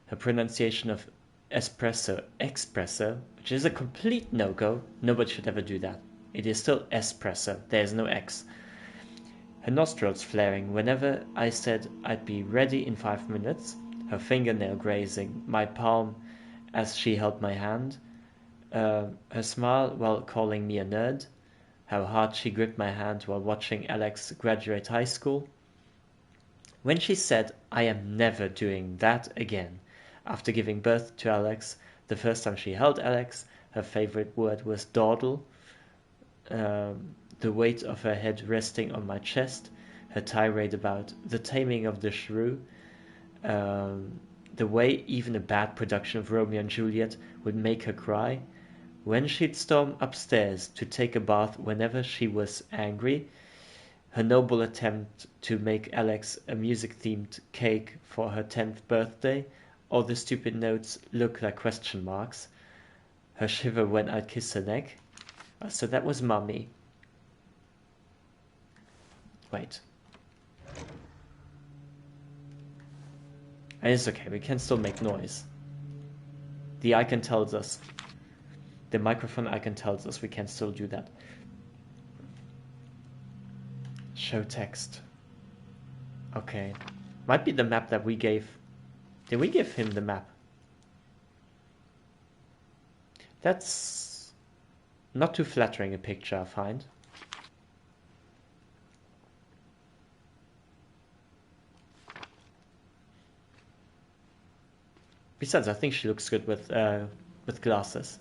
her pronunciation of espresso, which is a complete no-go. Nobody should ever do that. It is still espresso. There's no X. Her nostrils flaring whenever I said I'd be ready in 5 minutes, her fingernail grazing my palm as she held my hand, her smile while calling me a nerd, how hard she gripped my hand while watching Alex graduate high school. When she said, I am never doing that again, after giving birth to Alex, the first time she held Alex, her favorite word was dawdle, the weight of her head resting on my chest, her tirade about the taming of the shrew, the way even a bad production of Romeo and Juliet would make her cry, when she'd storm upstairs to take a bath whenever she was angry, her noble attempt to make Alex a music-themed cake for her 10th birthday, all the stupid notes look like question marks, her shiver when I'd kiss her neck. So that was Mummy. Wait. And it's okay, we can still make noise. The icon tells us, the microphone icon tells us we can still do that. Show text. Okay. Might be the map that we gave. Did we give him the map? That's not too flattering a picture, I find. Besides, I think she looks good with glasses.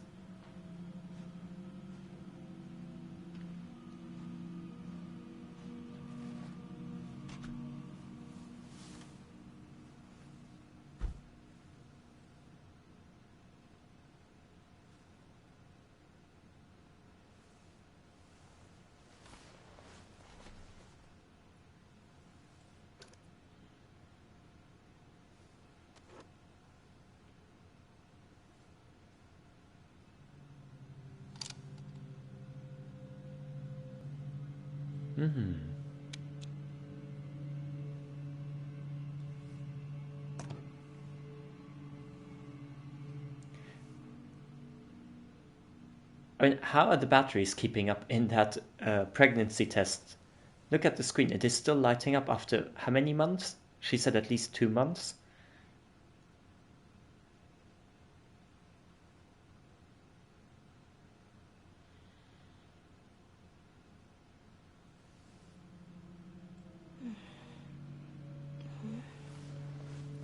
I mean, how are the batteries keeping up in that pregnancy test? Look at the screen. It is still lighting up after how many months? She said at least 2 months.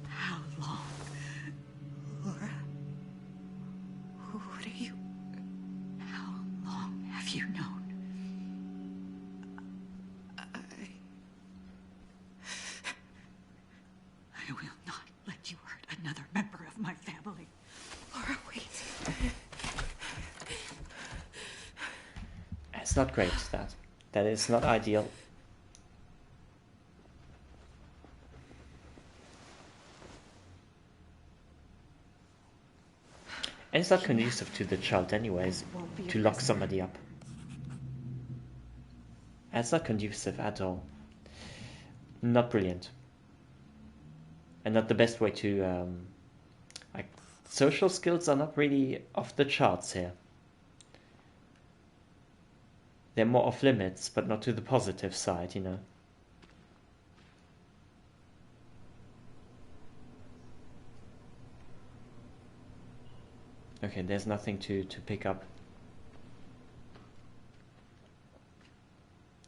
How long? Laura? What are you... How long have you known? I will not let you hurt another member of my family. Laura, wait.
It's not great, that. That is not ideal. And it's not conducive to the child anyways, to lock somebody up. And it's not conducive at all. Not brilliant. And not the best way to Social skills are not really off the charts here. They're more off limits, but not to the positive side, you know. Okay, there's nothing to pick up.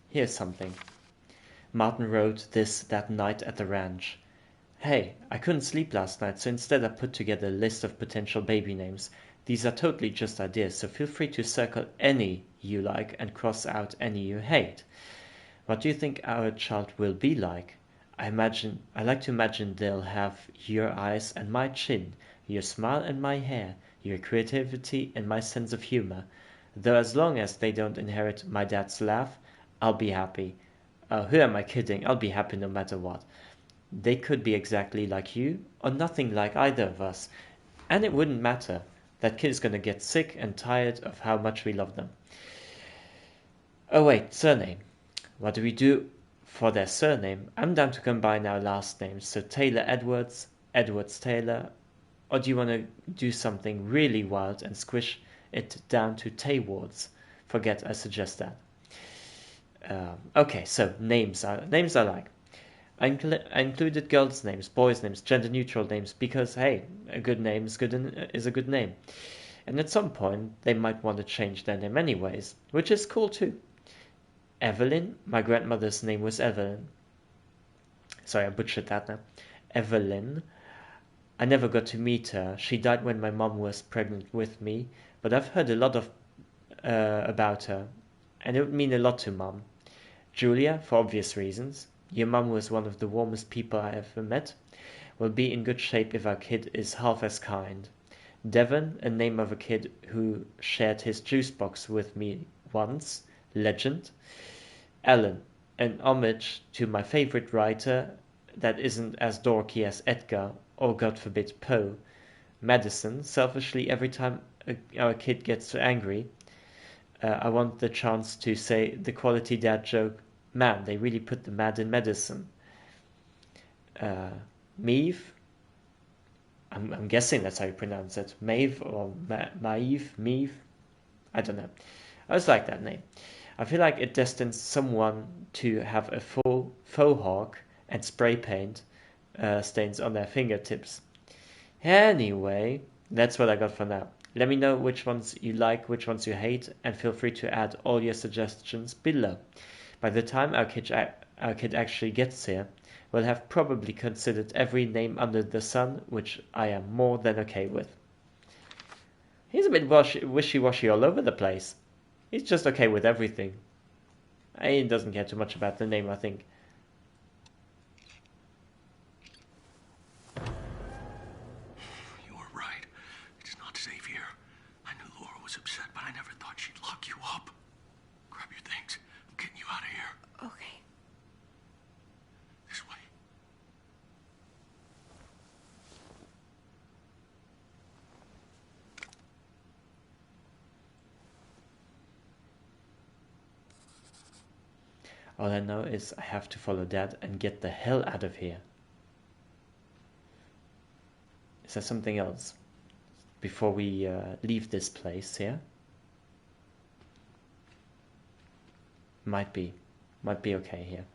Here's something. Martin wrote this that night at the ranch. Hey, I couldn't sleep last night, so instead I put together a list of potential baby names. These are totally just ideas, so feel free to circle any you like and cross out any you hate. What do you think our child will be like? I like to imagine they'll have your eyes and my chin, your smile and my hair, your creativity and my sense of humor. Though as long as they don't inherit my dad's laugh, I'll be happy. Who am I kidding? I'll be happy no matter what. They could be exactly like you, or nothing like either of us. And it wouldn't matter. That kid is gonna get sick and tired of how much we love them. Oh wait, surname. What do we do for their surname? I'm down to combine our last names, so Taylor Edwards, Edwards Taylor, or do you want to do something really wild and squish it down to Taywards? Forget I suggest that. Okay, so names I like. I included girls' names, boys' names, gender-neutral names because, hey, a good name is a good name. And at some point, they might want to change their name anyways, which is cool too. Evelyn, my grandmother's name was Evelyn. Sorry, I butchered that now. Evelyn. I never got to meet her. She died when my mom was pregnant with me, but I've heard a lot about her, and it would mean a lot to Mom. Julia, for obvious reasons. Your mum was one of the warmest people I ever met. Will be in good shape if our kid is half as kind. Devon, a name of a kid who shared his juice box with me once. Legend. Ellen, an homage to my favorite writer that isn't as dorky as Edgar or, God forbid, Poe. Madison, selfishly every time our kid gets angry, I want the chance to say the quality dad joke, man, they really put the mad in medicine. Maeve, I'm guessing that's how you pronounce it. Maeve or Maeve, I don't know. I just like that name. I feel like it destines someone to have a faux hawk and spray paint stains on their fingertips. Anyway, that's what I got for now. Let me know which ones you like, which ones you hate, and feel free to add all your suggestions below. By the time our kid actually gets here, we'll have probably considered every name under the sun, which I am more than okay with. He's a bit wishy-washy all over the place. He's just okay with everything. He doesn't care too much about the name, I think.
You were right. It's not safe here. I knew Laura was upset, but I never thought she'd lock you up. Grab your things. I'm getting you out of here.
Okay.
This way.
All I know is I have to follow Dad and get the hell out of here. Is there something else before we leave this place here? Might be okay here.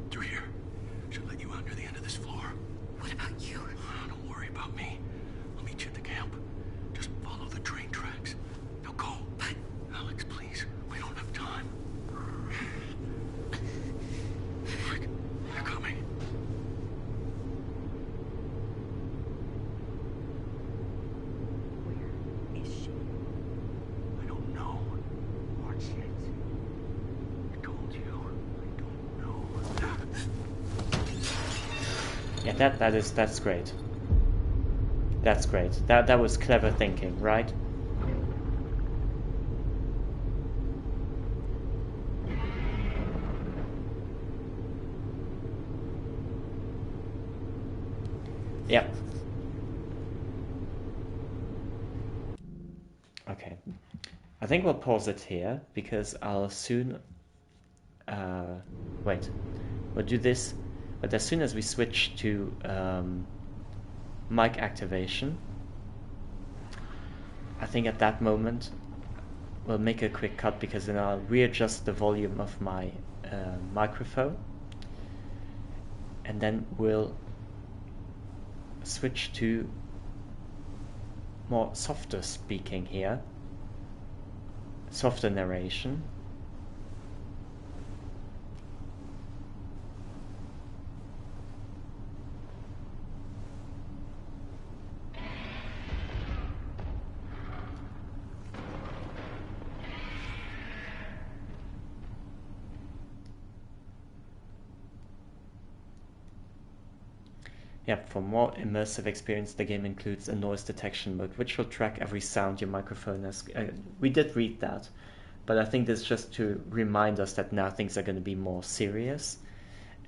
Through here. Should let you out near the end of this floor.
What about you?
Don't worry about me. I'll meet you at the camp. Just follow the train tracks. Now go.
But...
Alex, please. We don't have time. Quick. They're coming.
Where is she?
I don't know.
Watch it.
I told you. I don't know.
Yeah, that's great. That's great. That was clever thinking, right? Yep. Okay. I think we'll pause it here because I'll soon wait, we'll do this, but as soon as we switch to mic activation, I think at that moment we'll make a quick cut, because then I'll readjust the volume of my microphone, and then we'll switch to more softer speaking here, softer narration. Yeah, for more immersive experience, the game includes a noise detection mode, which will track every sound your microphone has. We did read that, but I think this is just to remind us that now things are going to be more serious,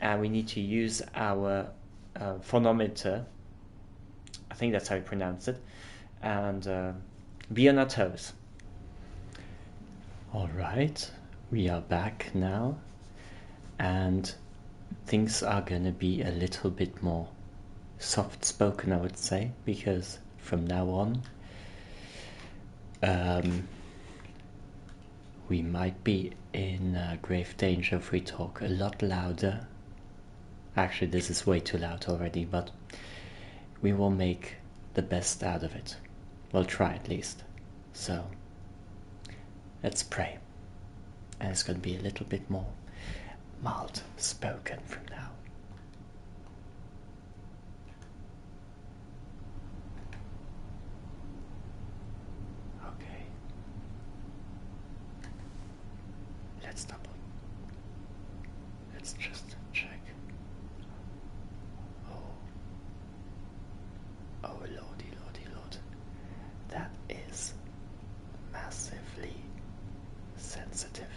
and we need to use our phonometer, I think that's how you pronounce it, and be on our toes. Alright, we are back now, and things are going to be a little bit more soft spoken, I would say, because from now on we might be in grave danger if we talk a lot louder. Actually, this is way too loud already, but we will make the best out of it. We'll try at least. So let's pray, and it's going to be a little bit more mild spoken from now. Let's double. Let's just check. Oh lordy, lordy, lord. That is massively sensitive.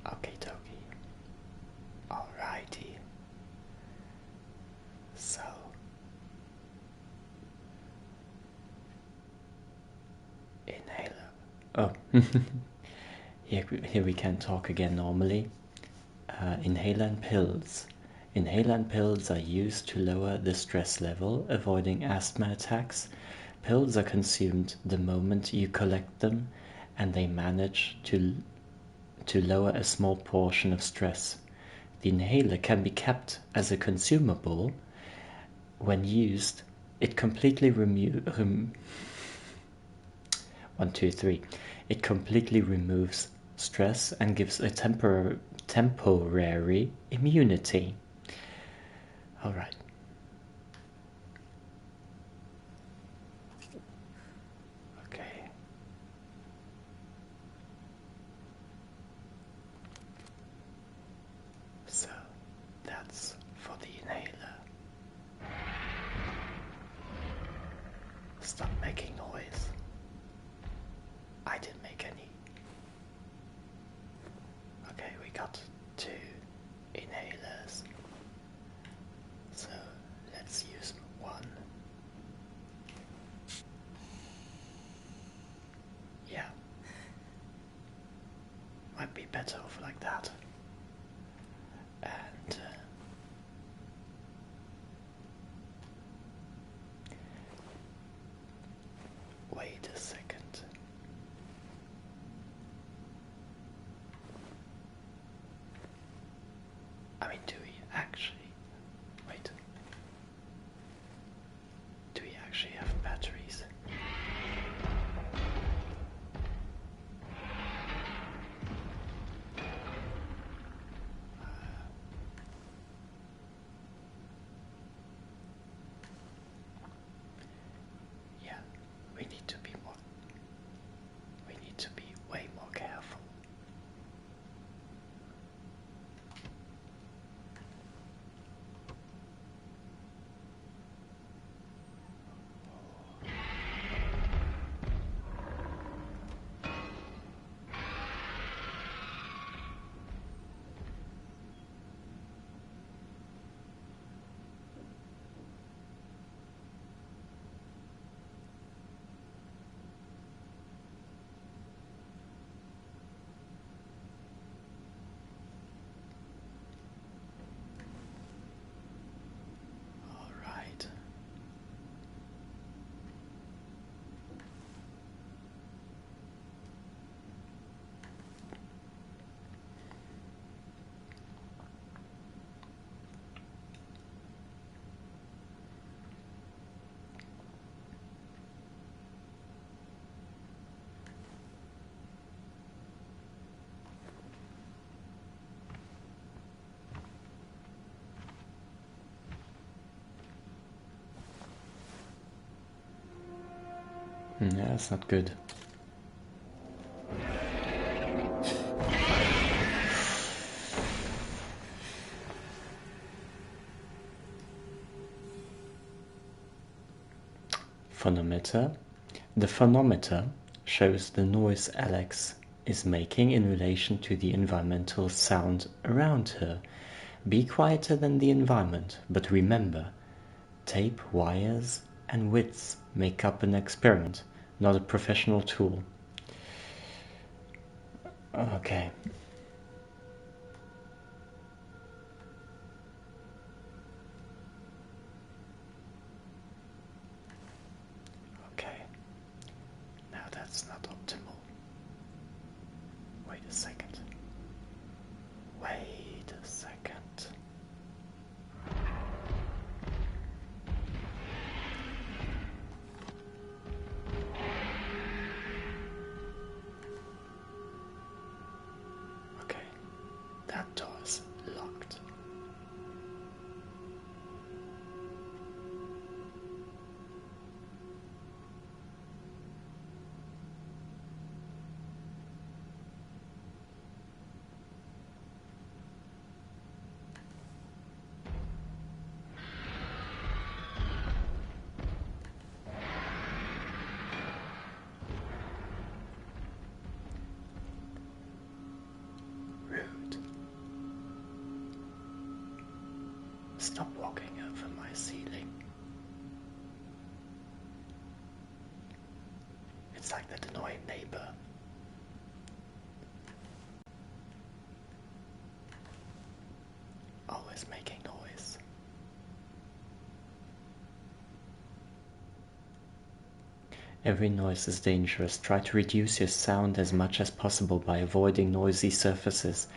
Okay, dokie. Alrighty. So inhaler. Oh, here we can talk again normally. Inhalant pills. Inhalant pills are used to lower the stress level, avoiding asthma attacks. Pills are consumed the moment you collect them, and they manage to lower a small portion of stress. The inhaler can be kept as a consumable. When used, it completely It completely removes stress and gives a temporary immunity. All right. Okay. So that's for the inhaler. Stop making noise. I didn't make any. Okay, we got 2 inhalers. So let's use 1. Yeah. Might be better off like that. And wait a second. I mean, do we actually... Wait. Do we actually have batteries? Yeah, we need to be way more careful. Yeah, that's not good. Phonometer. The phonometer shows the noise Alex is making in relation to the environmental sound around her. Be quieter than the environment, but remember, tape, wires, and widths make up an experiment, not a professional tool. Okay. Okay. Now that's not optimal. Wait a second. Wait a second. Okay. That door's locked. Rude. Stop walking over my ceiling. It's like that annoying neighbor. Always making noise. Every noise is dangerous. Try to reduce your sound as much as possible by avoiding noisy surfaces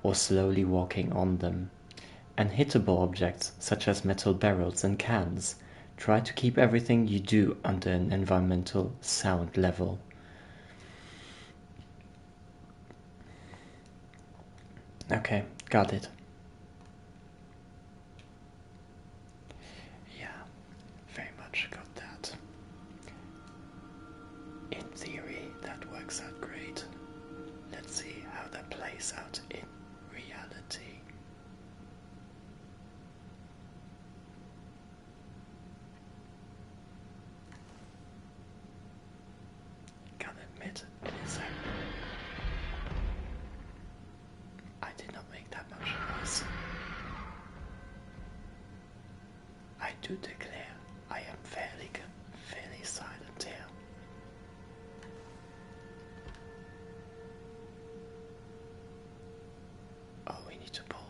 or slowly walking on them. And hittable objects, such as metal barrels and cans, try to keep everything you do under an environmental sound level. Okay, got it. Yeah, very much got that. In theory, that works out great. Let's see how that plays out in reality. Gotta admit, it is I did not make that much noise. I do declare I am fairly silent here. Oh, we need to pull.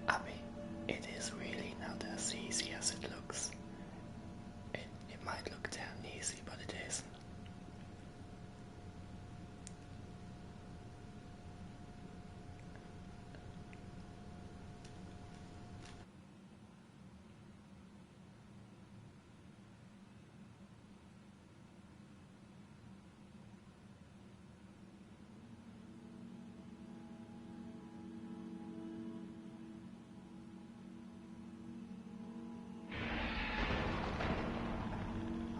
I mean, it is really not as easy as it looks. It might look damn easy, but it isn't.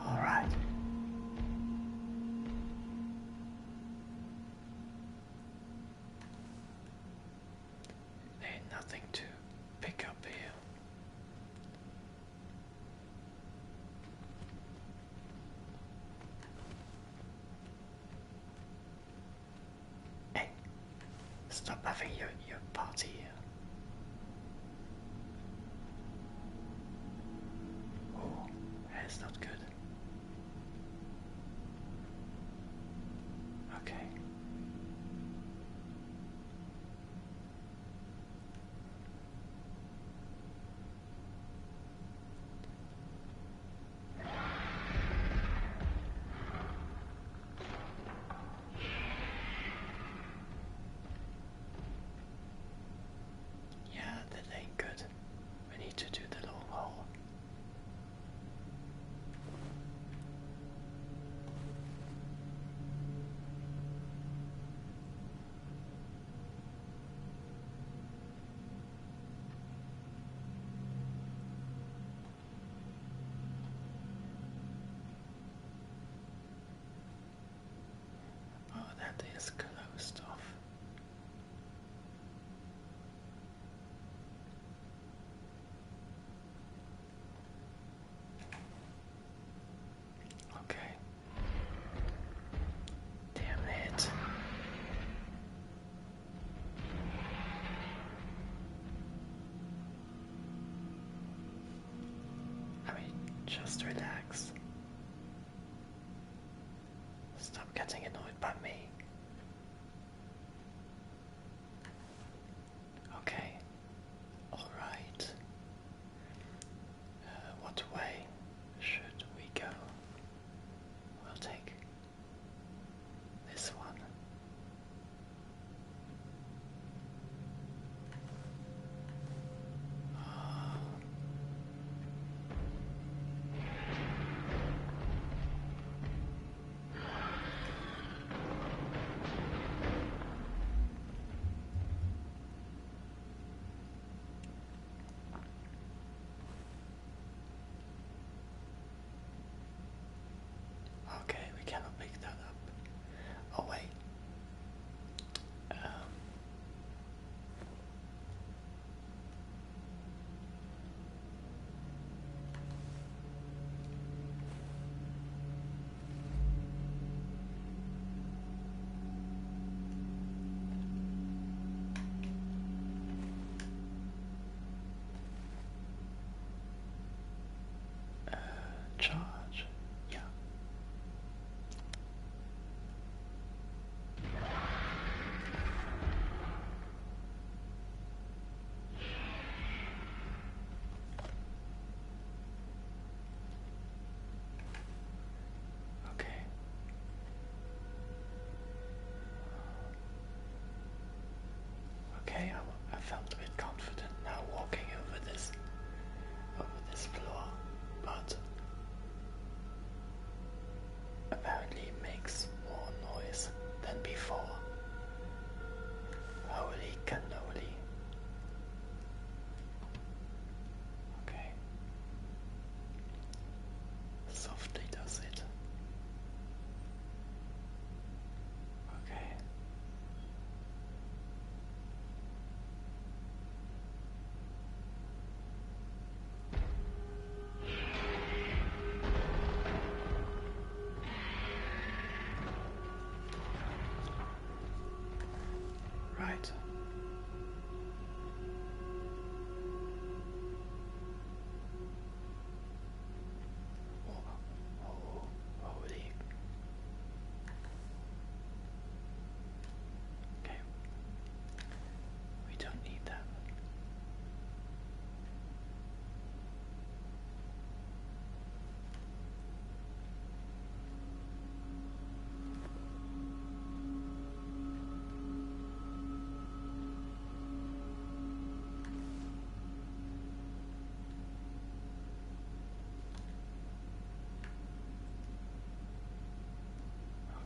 All right. There's nothing to pick up here. Hey, stop having your party here. Oh, that's not good. Okay. Just relax. Stop getting annoyed by me. Okay. Alright. What way should we go? We'll take this one. Okay, we cannot pick that up. Oh wait. Charge. Yeah. Okay. Okay, I felt a bit confident now walking over this floor, but apparently it makes more noise than before. Holy cannoli. Okay. Softly does it. Okay. Right. Holy. Okay. We don't need that.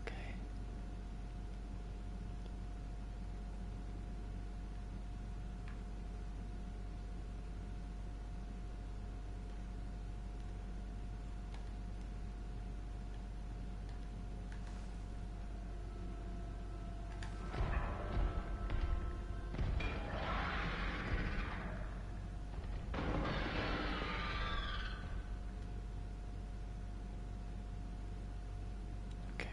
Okay. Okay.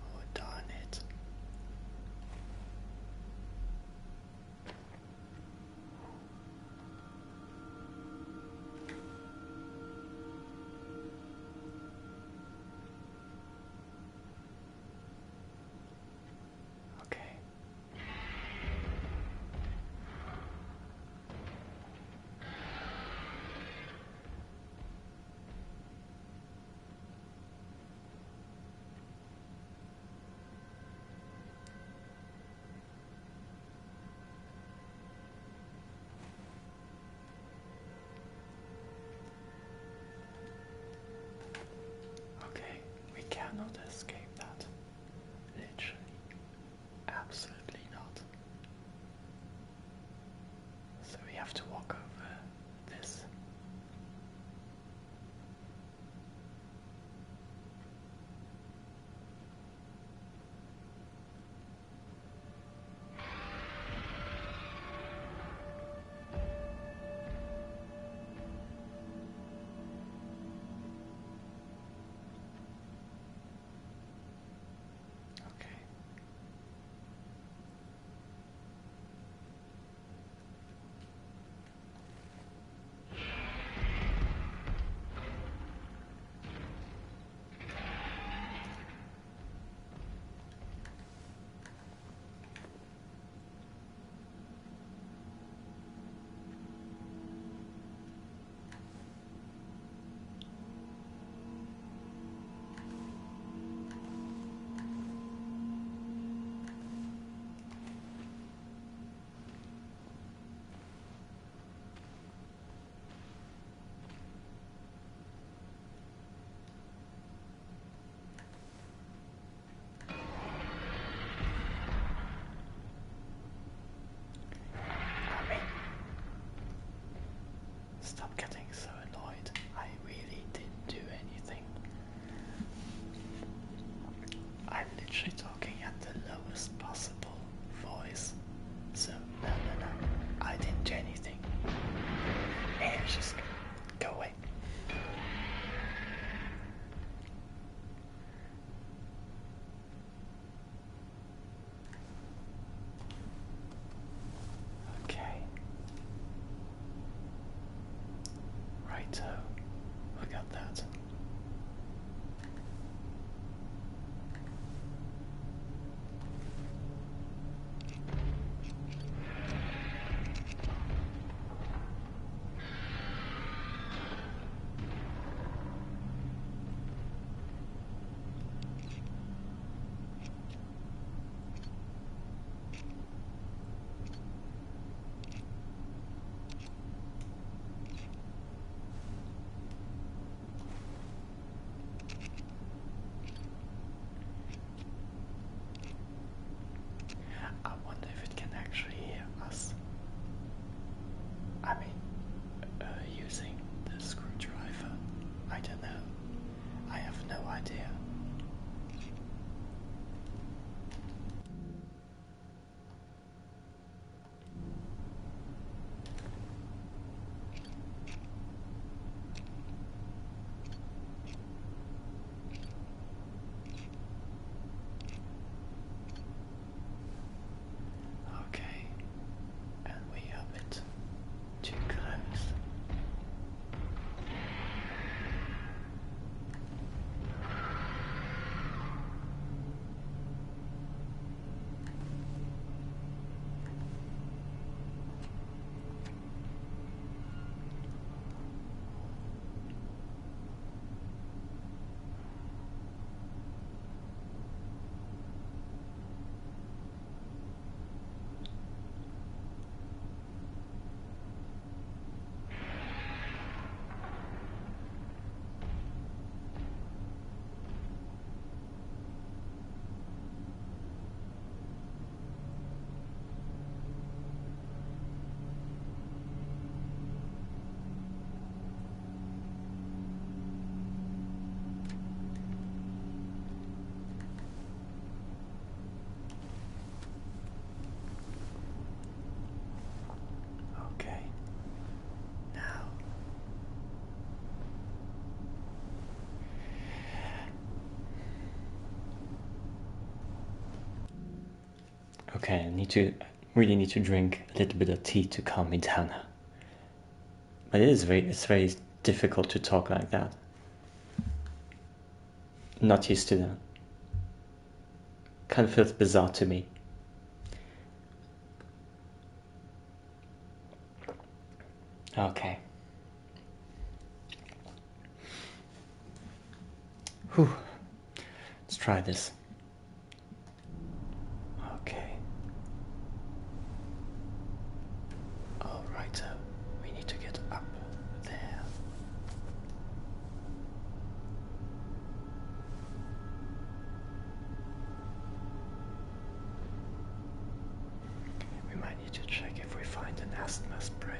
Oh, darn it. Okay. Okay, we cannot escape that. Literally. Absolutely not. So we have to walk over this. Okay. Okay, really need to drink a little bit of tea to calm me down. But it's very difficult to talk like that. Not used to that. Kind of feels bizarre to me. Okay. Whew. Let's try this. Okay. Alright, so we need to get up there. We might need to check if we find an asthma spray.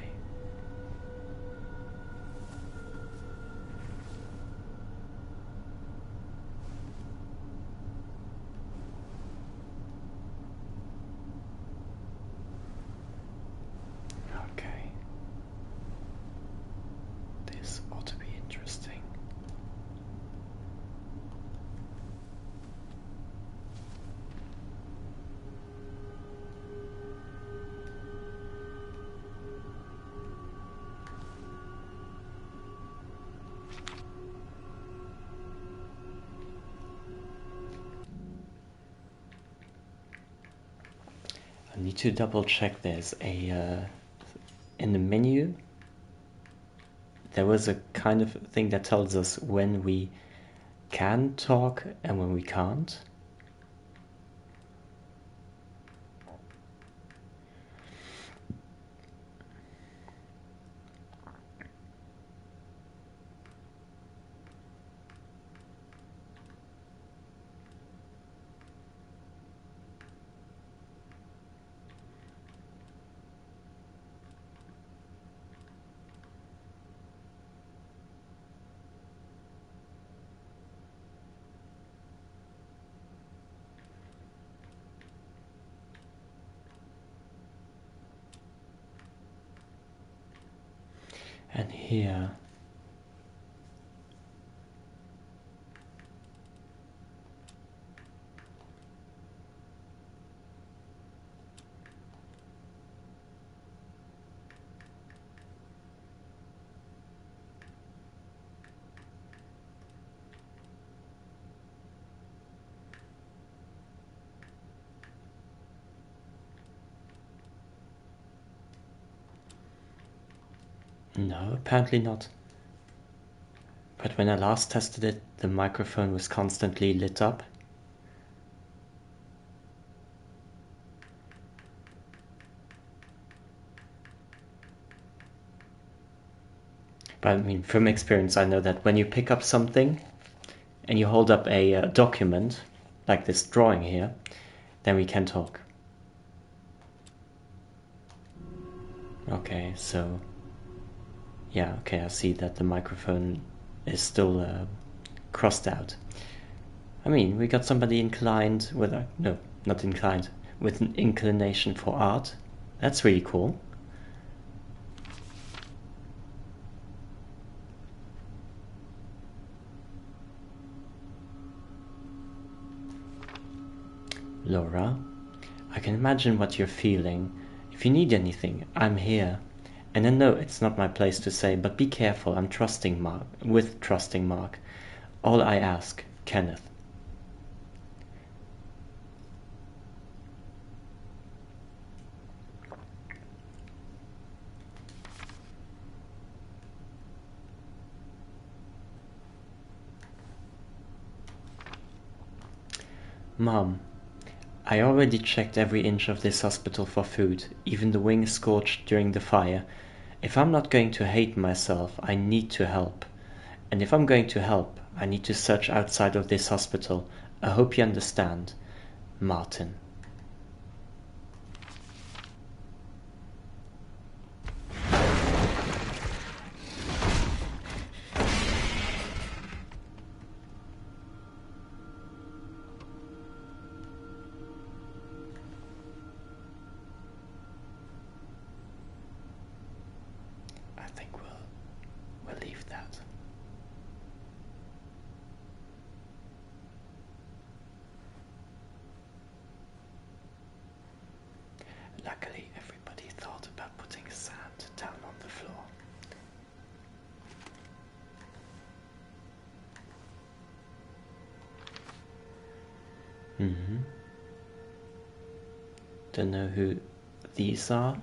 Okay. This ought to be interesting. I need to double check there's a in the menu there was a kind of thing that tells us when we can talk and when we can't. And here no, apparently not. But when I last tested it, the microphone was constantly lit up. But I mean, from experience, I know that when you pick up something and you hold up a document, like this drawing here, then we can talk. Okay, so yeah, okay, I see that the microphone is still crossed out. I mean, we got somebody inclined with a, no, not inclined, with an inclination for art. That's really cool. Laura, I can imagine what you're feeling. If you need anything, I'm here. And I know it's not my place to say, but be careful, I'm trusting Mark, with trusting Mark. All I ask, Kenneth. Mom, I already checked every inch of this hospital for food, even the wings scorched during the fire. If I'm not going to hate myself, I need to help. And if I'm going to help, I need to search outside of this hospital. I hope you understand. Martin. I think we'll leave that. Don't know who these are.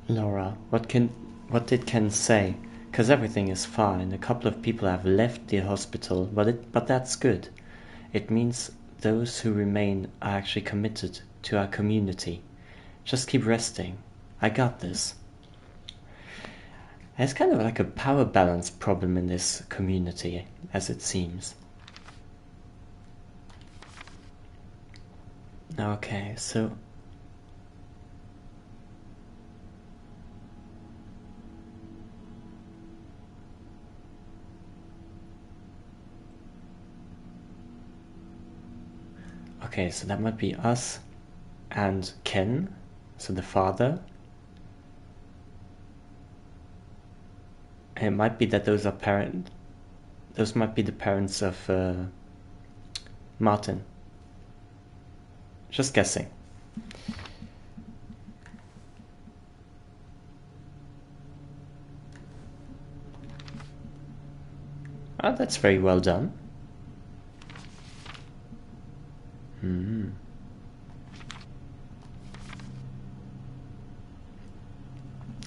Laura, what did Ken say? Because everything is fine. A couple of people have left the hospital, but that's good. It means those who remain are actually committed to our community. Just keep resting. I got this. There's kind of like a power balance problem in this community, as it seems. Okay, so... Okay, so that might be us and Ken, so the father. And it might be that those might be the parents of Martin. Just guessing. Oh, that's very well done.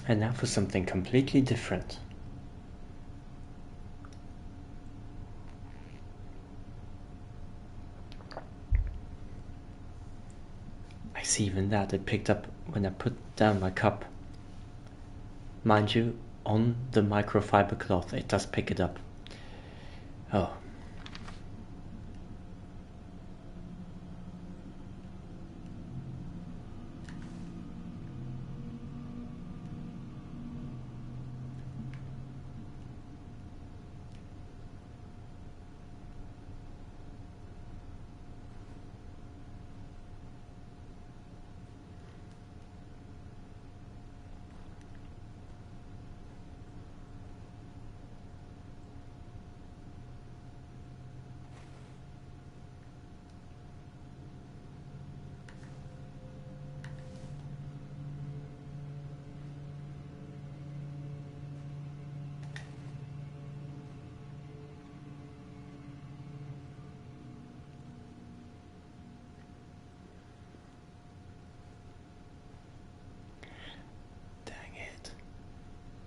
And now for something completely different. I see even that it picked up when I put down my cup. Mind you, on the microfiber cloth it does pick it up. Oh.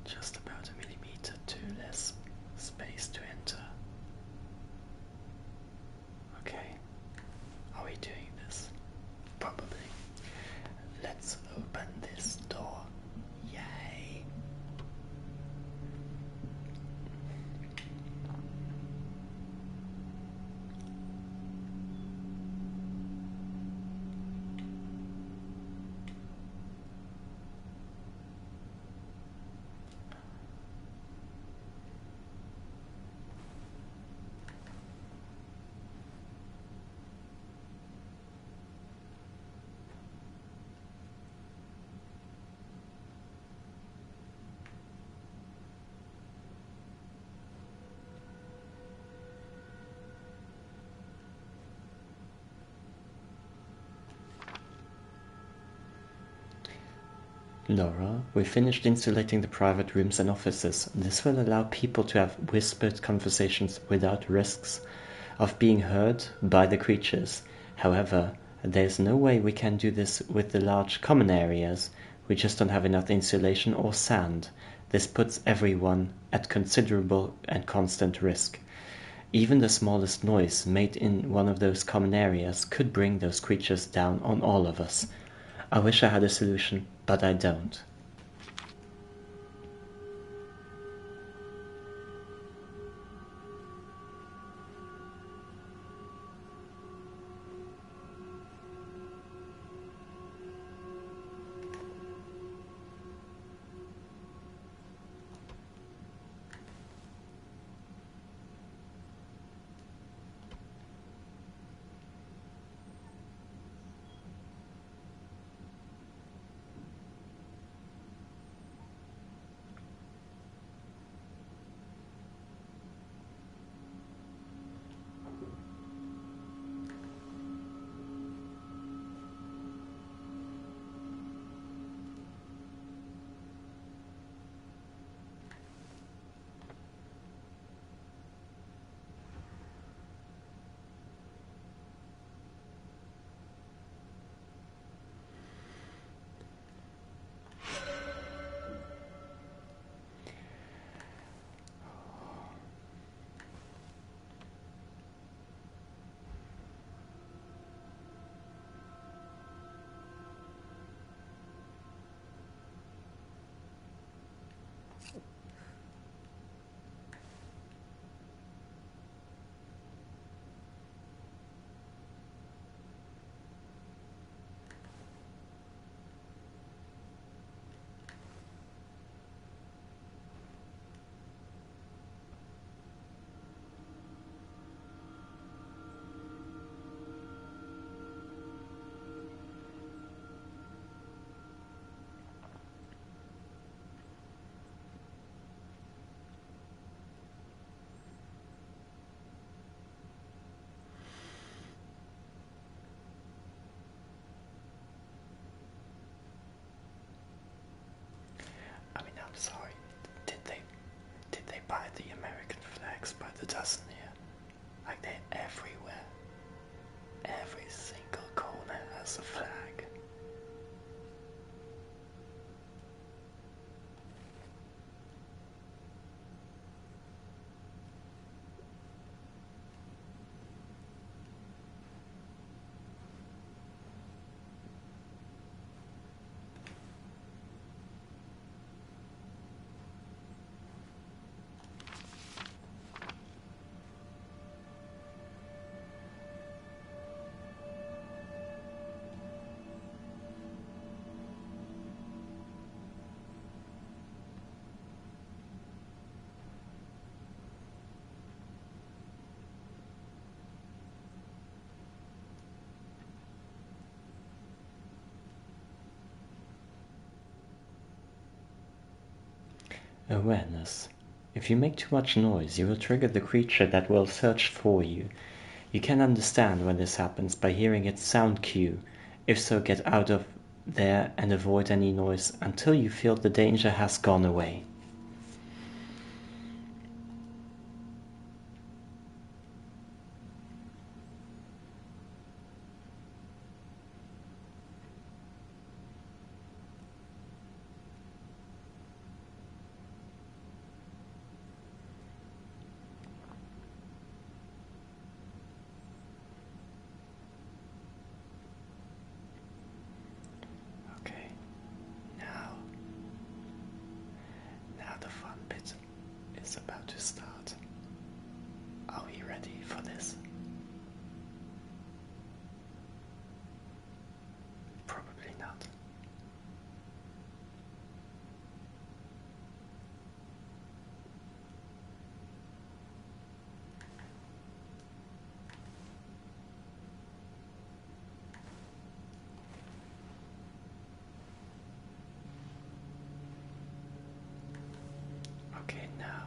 Just about a millimeter too less space to enter. Okay, are we doing this? Probably. Let's open this door. Yay! Laura, we finished insulating the private rooms and offices. This will allow people to have whispered conversations without risks of being heard by the creatures. However, there's no way we can do this with the large common areas. We just don't have enough insulation or sand. This puts everyone at considerable and constant risk. Even the smallest noise made in one of those common areas could bring those creatures down on all of us. I wish I had a solution, but I don't. I mean, I'm sorry. Did they buy the American flags by the dozen here? Like they're everywhere. Every single corner has a flag. Awareness. If you make too much noise, you will trigger the creature that will search for you. You can understand when this happens by hearing its sound cue. If so, get out of there and avoid any noise until you feel the danger has gone away. Okay, now the fun bit is about to start. Are we ready for this? Probably not. Okay, now.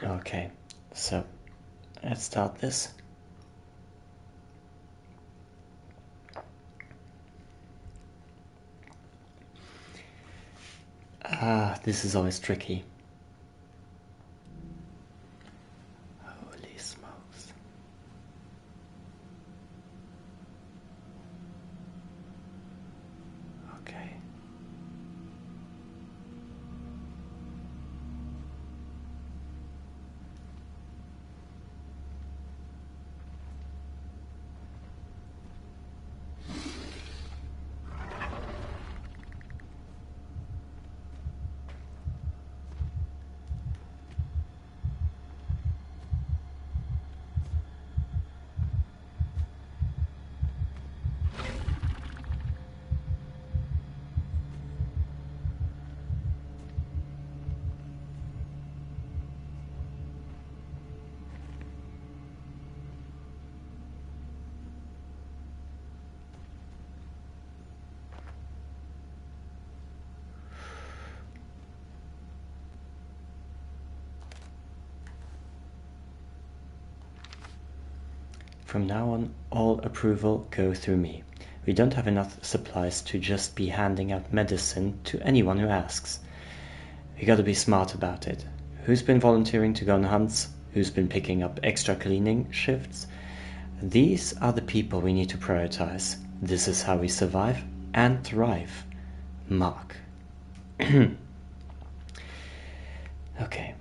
Okay, so let's start this. Ah, this is always tricky. Holy smokes. Okay. From now on, all approval go through me. We don't have enough supplies to just be handing out medicine to anyone who asks. We gotta be smart about it. Who's been volunteering to go on hunts? Who's been picking up extra cleaning shifts? These are the people we need to prioritize. This is how we survive and thrive. Mark. Okay.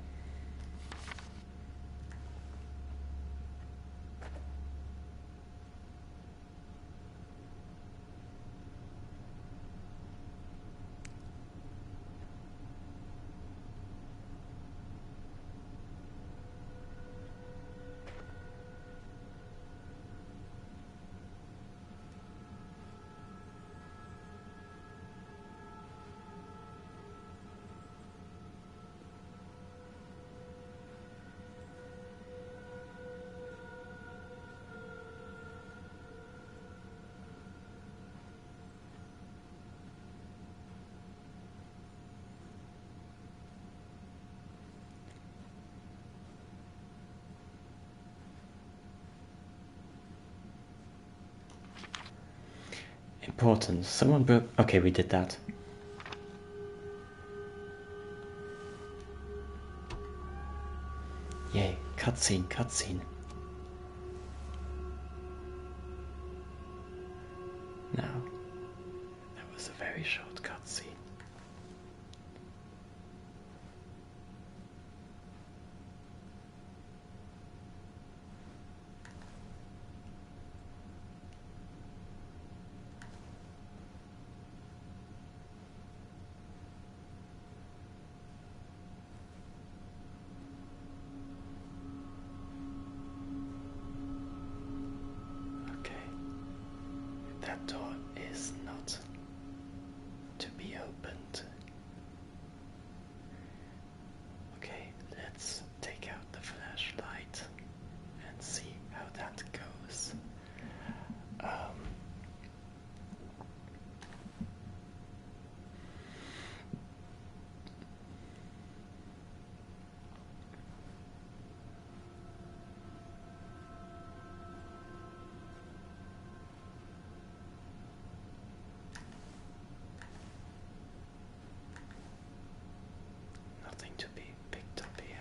Important. Someone broke... Okay, we did that. Yay. Cutscene, cutscene. Now, that was a very short cutscene. Okay. That door is not to be opened. Okay, let's take out the flashlight and see how that goes. Nothing to be picked up here.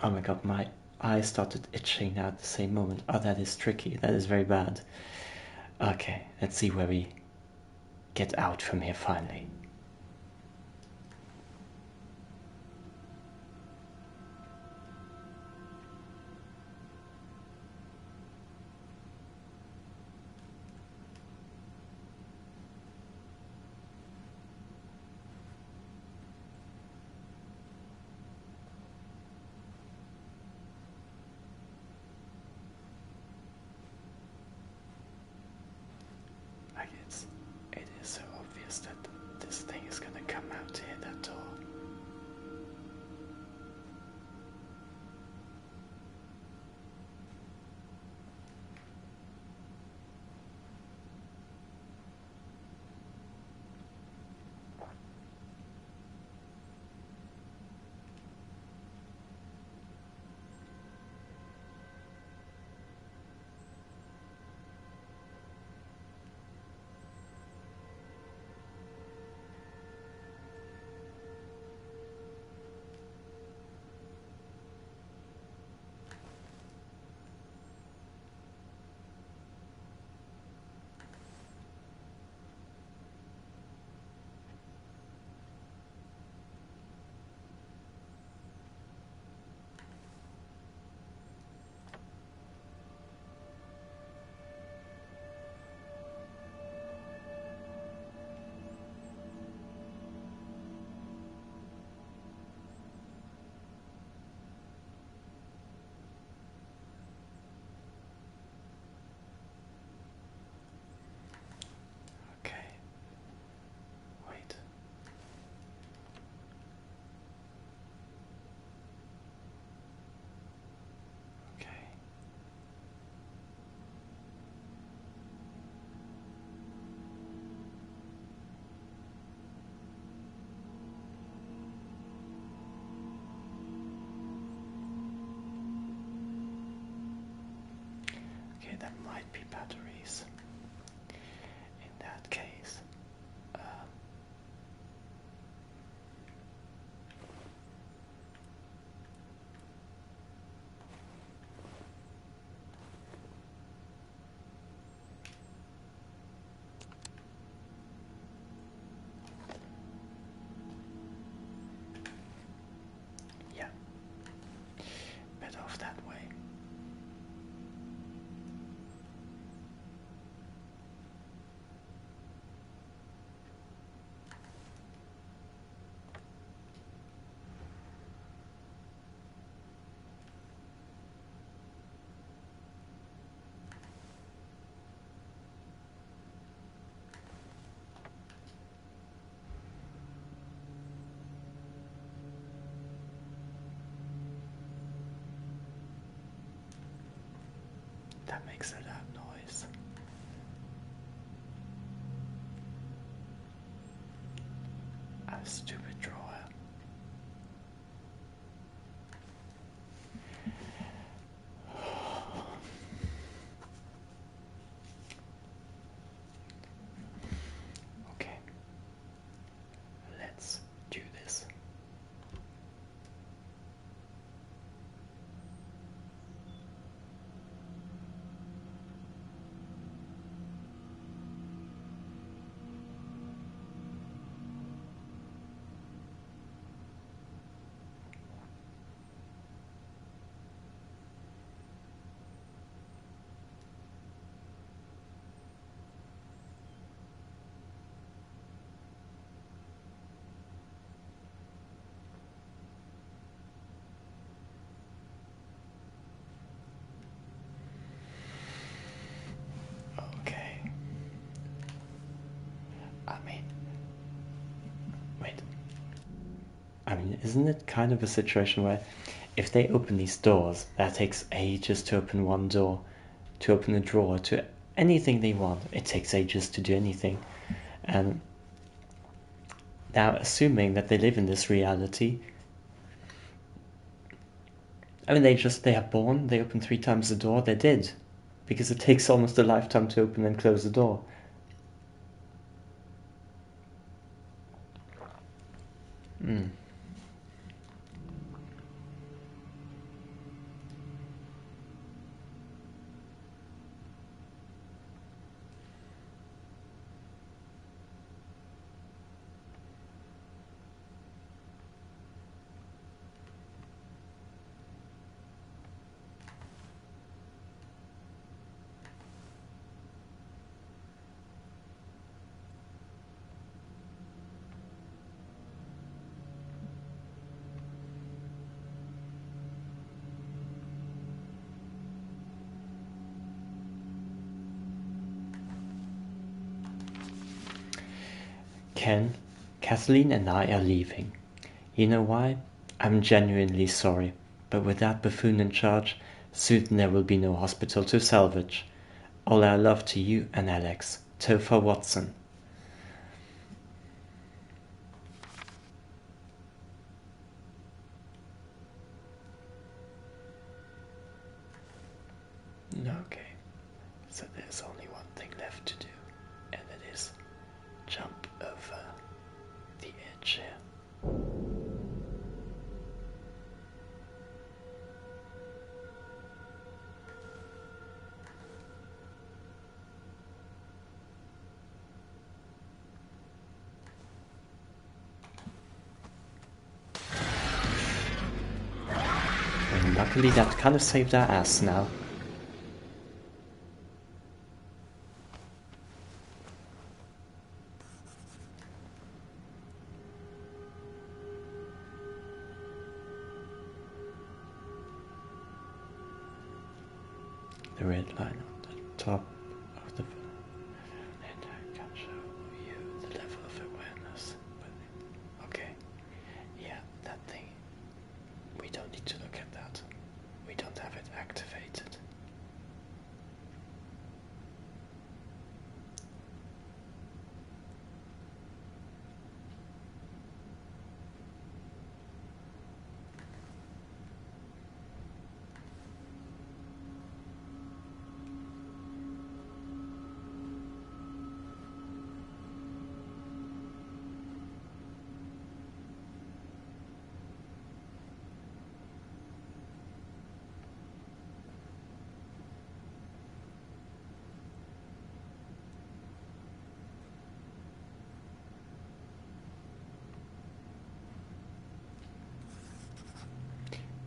Oh my god, my eye started itching at the same moment. Oh, that is tricky. That is very bad. Okay, let's see where we get out from here finally. Like it is so obvious that this thing is gonna come out here, that door. Okay. Wait. Okay. Okay, that might be batteries. In that case, yeah, better off that way. That makes a loud noise. A stupid drawer. Okay. Let's do this. Okay. I mean, wait. I mean, isn't it kind of a situation where if they open these doors, that takes ages to open one door, to open a drawer, to anything they want. It takes ages to do anything. And now, assuming that they live in this reality, I mean, they are born, they open 3 times the door, they're dead. Because it takes almost a lifetime to open and close the door. Ken, Kathleen and I are leaving. You know why? I'm genuinely sorry, but with that buffoon in charge, soon there will be no hospital to salvage. All our love to you and Alex. Topher Watson. Okay, so there's only one thing left to do, and it is jump over the edge here. And luckily that kind of saved our ass now. The red line on the top of the and I can show you the level of awareness. But, okay, yeah, that thing. We don't need to look at that. We don't have it activated.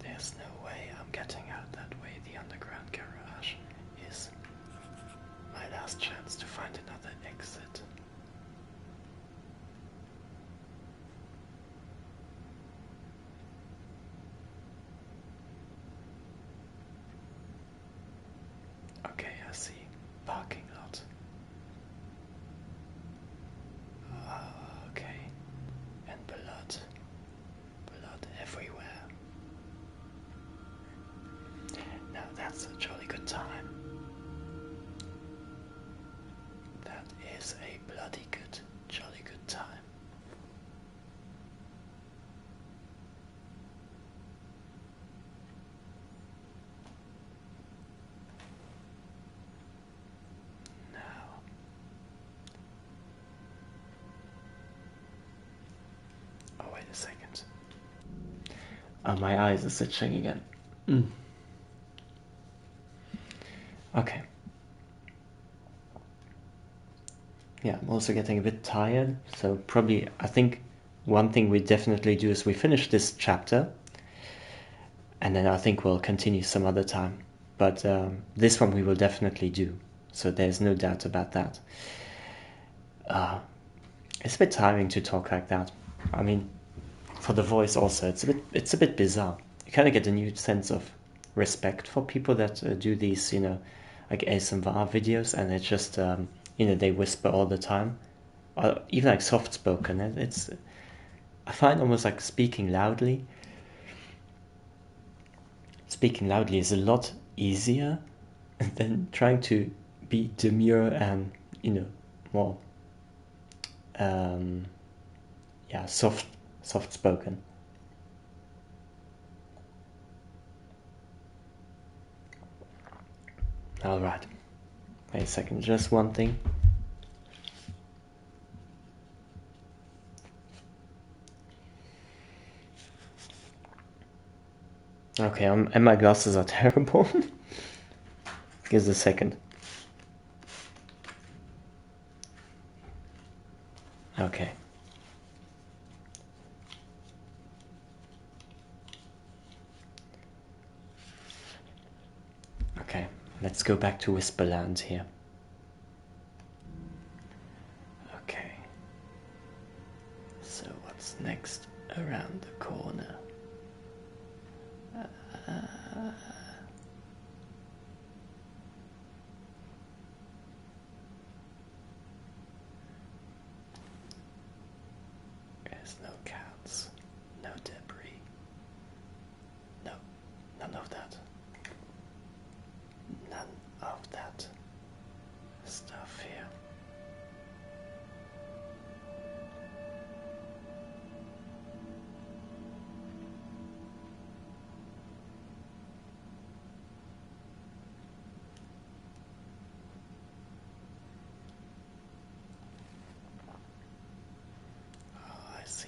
There's no way I'm getting out that way. The underground garage is my last chance to find another exit. Okay, I see. Parking lot. Okay. And blood. Blood everywhere. Now that's a jolly good time. That is a bloody good, jolly good time. Now, oh wait a second. Oh, my eyes are itching again. Okay. Yeah, I'm also getting a bit tired, so probably I think one thing we definitely do is we finish this chapter, and then I think we'll continue some other time. But this one we will definitely do, so there's no doubt about that. It's a bit tiring to talk like that. I mean, for the voice also, it's a bit bizarre. You kind of get a new sense of respect for people that do these, like ASMR videos, and it's just, they whisper all the time, or even like soft spoken. It's I find almost like speaking loudly. Speaking loudly is a lot easier than trying to be demure and more soft spoken. All right. Wait a second, just one thing. Okay, and my glasses are terrible. Give us a second. Okay. Okay, let's go back to Whisperland here. Okay. So what's next around the corner? There's no cats, no debris, no, none of that. None of that stuff here. Oh, I see.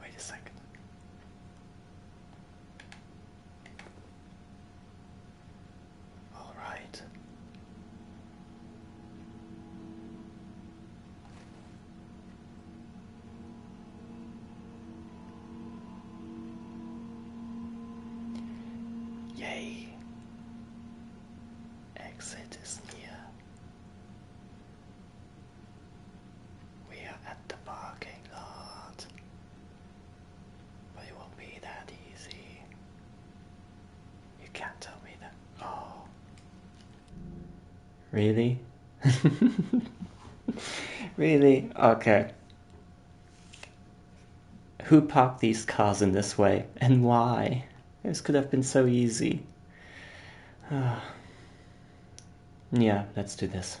Wait a second. All right. Yay. Exit is near. We are at the parking lot. But it won't be that easy. You can't tell me that. Oh. Really? Really? Okay. Who parked these cars in this way? And why? This could have been so easy. Yeah, let's do this.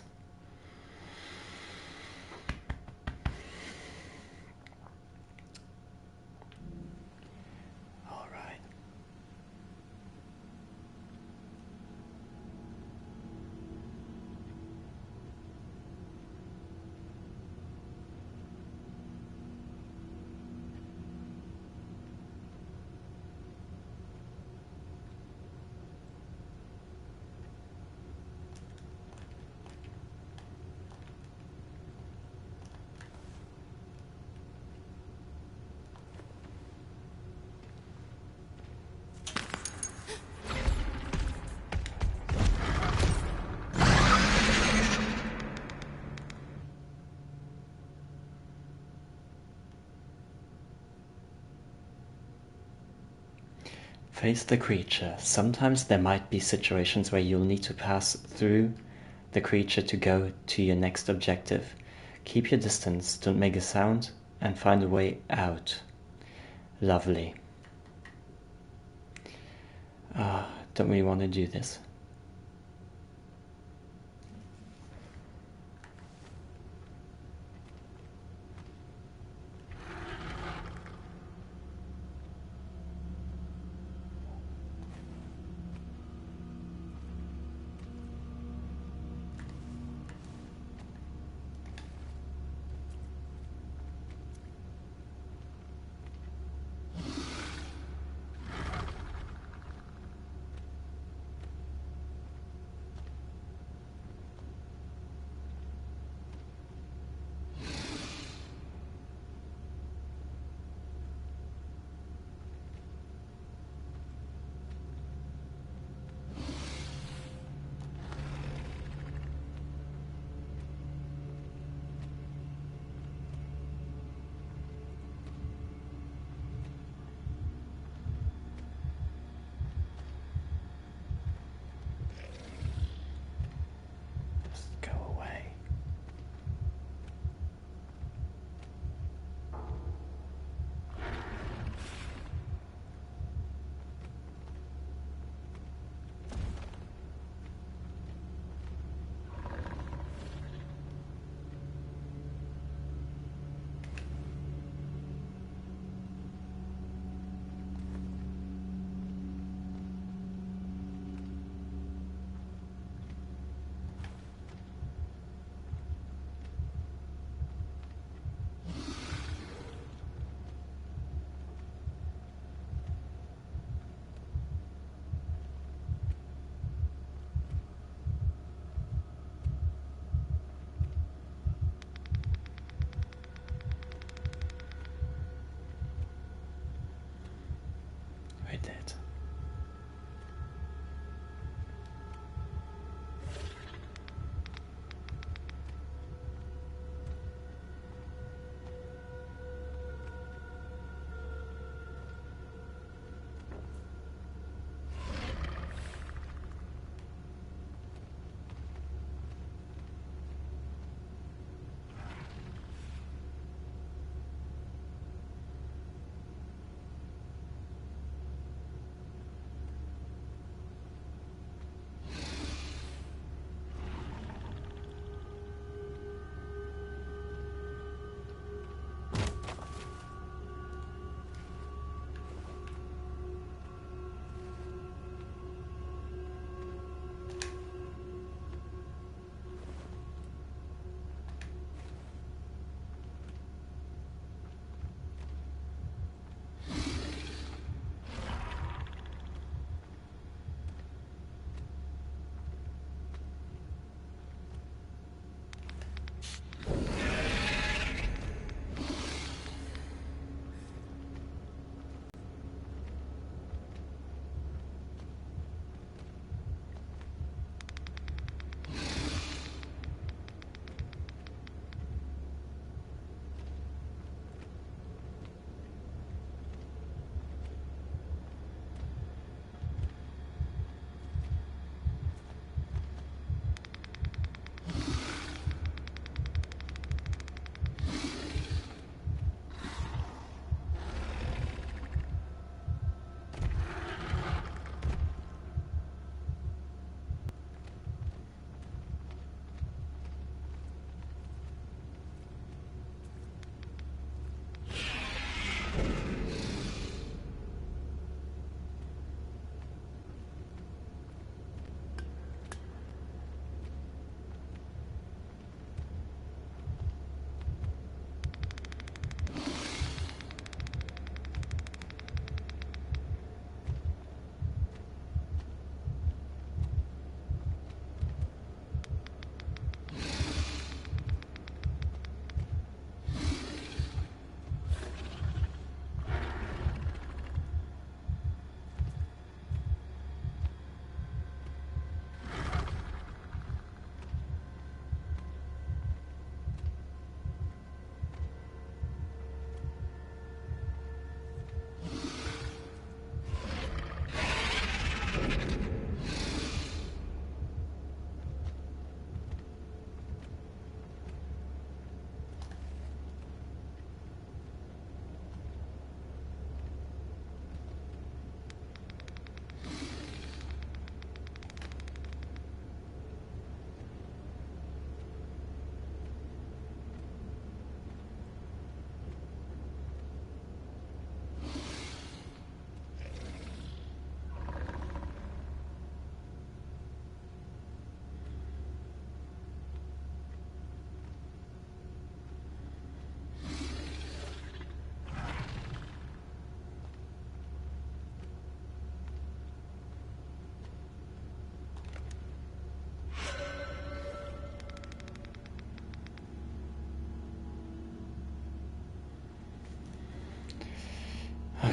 All right. Face the creature. Sometimes there might be situations where you'll need to pass through the creature to go to your next objective. Keep your distance, don't make a sound, and find a way out. Lovely. Don't really want to do this. Go away. We did.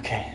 Okay.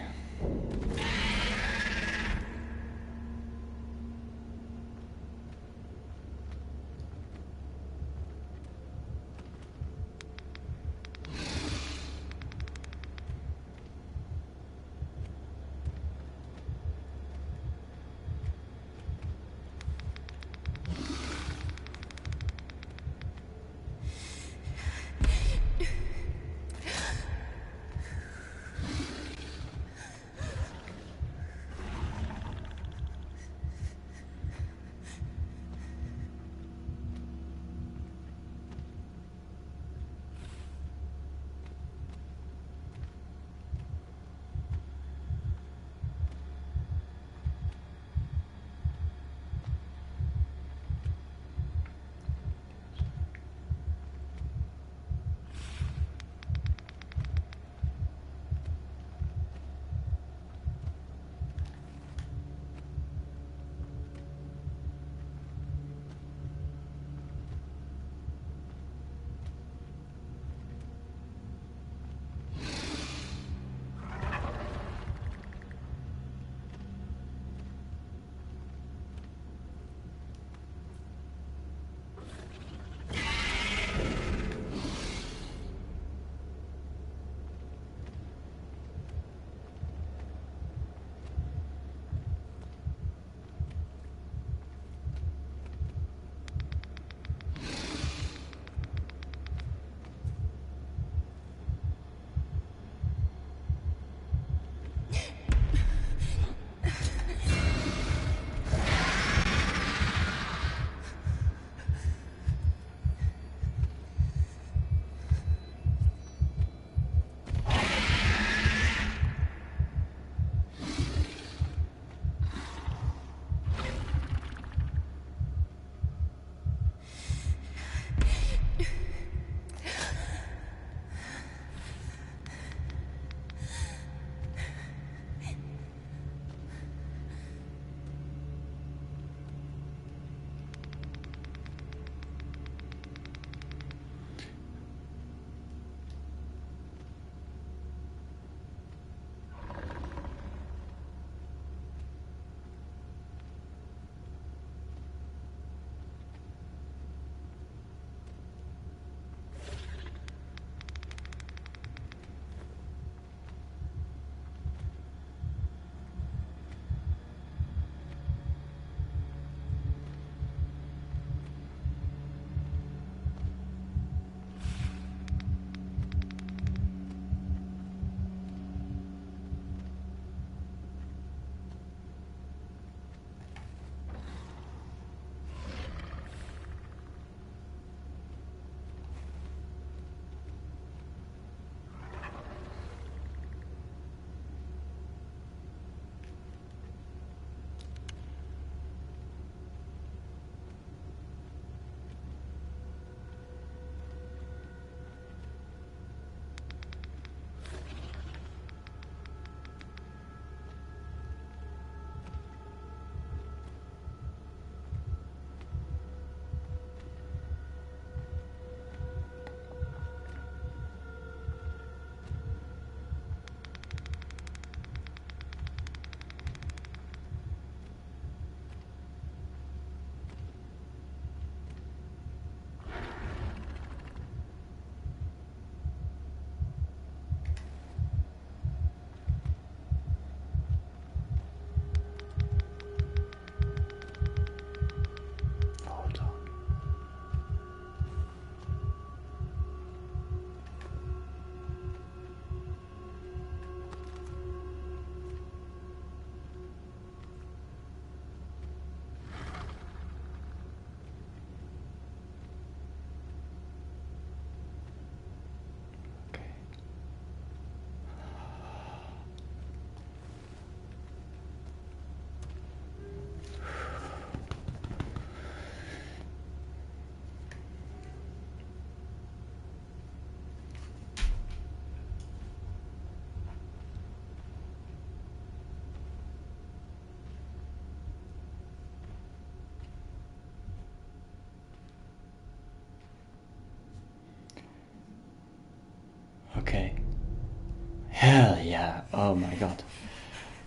yeah. Oh my god.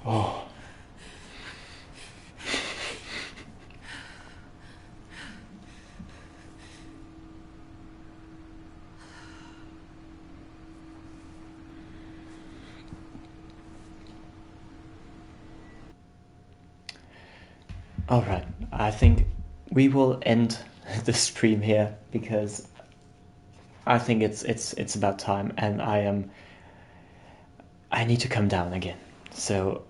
Oh. All right. I think we will end the stream here because I think it's about time, and I need to come down again. So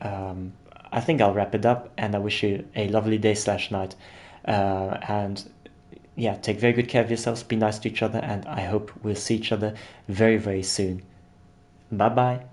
I think I'll wrap it up, and I wish you a lovely day / night. And yeah, take very good care of yourselves. Be nice to each other, and I hope we'll see each other very, very soon. Bye bye.